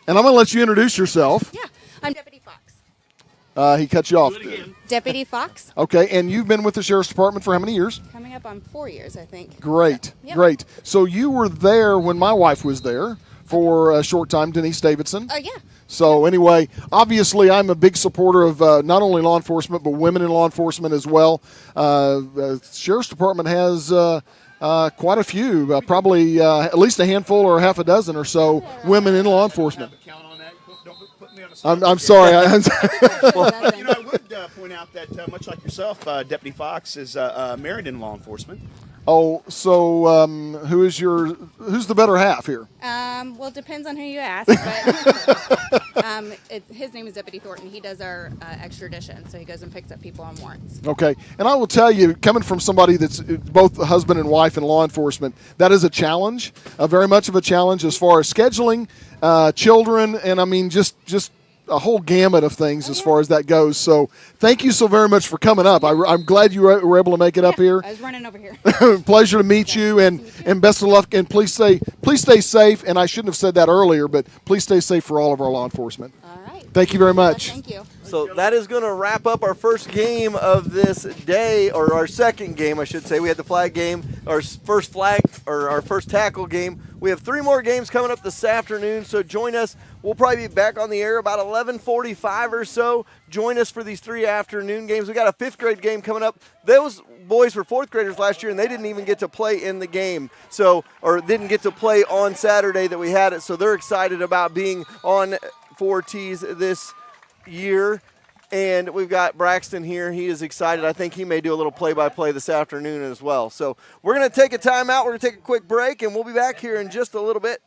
I'm going to let you introduce yourself. Yeah, I'm Deputy Fox. He cut you off. Deputy Fox. Okay, and you've been with the Sheriff's Department for how many years? Coming up on 4 years, I think. Great, Yep. great. So you were there when my wife was there for a short time, Denise Davidson. Oh, yeah. So anyway, obviously I'm a big supporter of not only law enforcement but women in law enforcement as well. Sheriff's Department has quite a few, probably at least a handful or half a dozen or so women in law enforcement. I'm sorry. Well, I would point out that much like yourself, Deputy Fox is married in law enforcement. Oh, so who's the better half here? Well, it depends on who you ask, but his name is Deputy Thornton. He does our extradition, so he goes and picks up people on warrants. Okay, and I will tell you, coming from somebody that's both a husband and wife in law enforcement, that is a challenge, very much of a challenge as far as scheduling, children, and I mean just a whole gamut of things as far as that goes. So thank you so very much for coming up. I'm glad you were able to make it up here. I was running over here. Pleasure to meet you, and best of luck. And please stay safe. And I shouldn't have said that earlier, but please stay safe for all of our law enforcement. All right. Thank you very much. Thank you. So that is going to wrap up our first game of this day, or our second game, I should say. We had the flag game, our first tackle game. We have 3 more games coming up this afternoon, so join us. We'll probably be back on the air about 11:45 or so. Join us for these 3 afternoon games. We got a 5th grade game coming up. Those boys were 4th graders last year, and they didn't even get to play in the game, or didn't get to play on Saturday that we had it. So they're excited about being on 4Ts this year. And we've got Braxton here. He is excited. I think he may do a little play-by-play this afternoon as well. So we're going to take a timeout. We're going to take a quick break, and we'll be back here in just a little bit.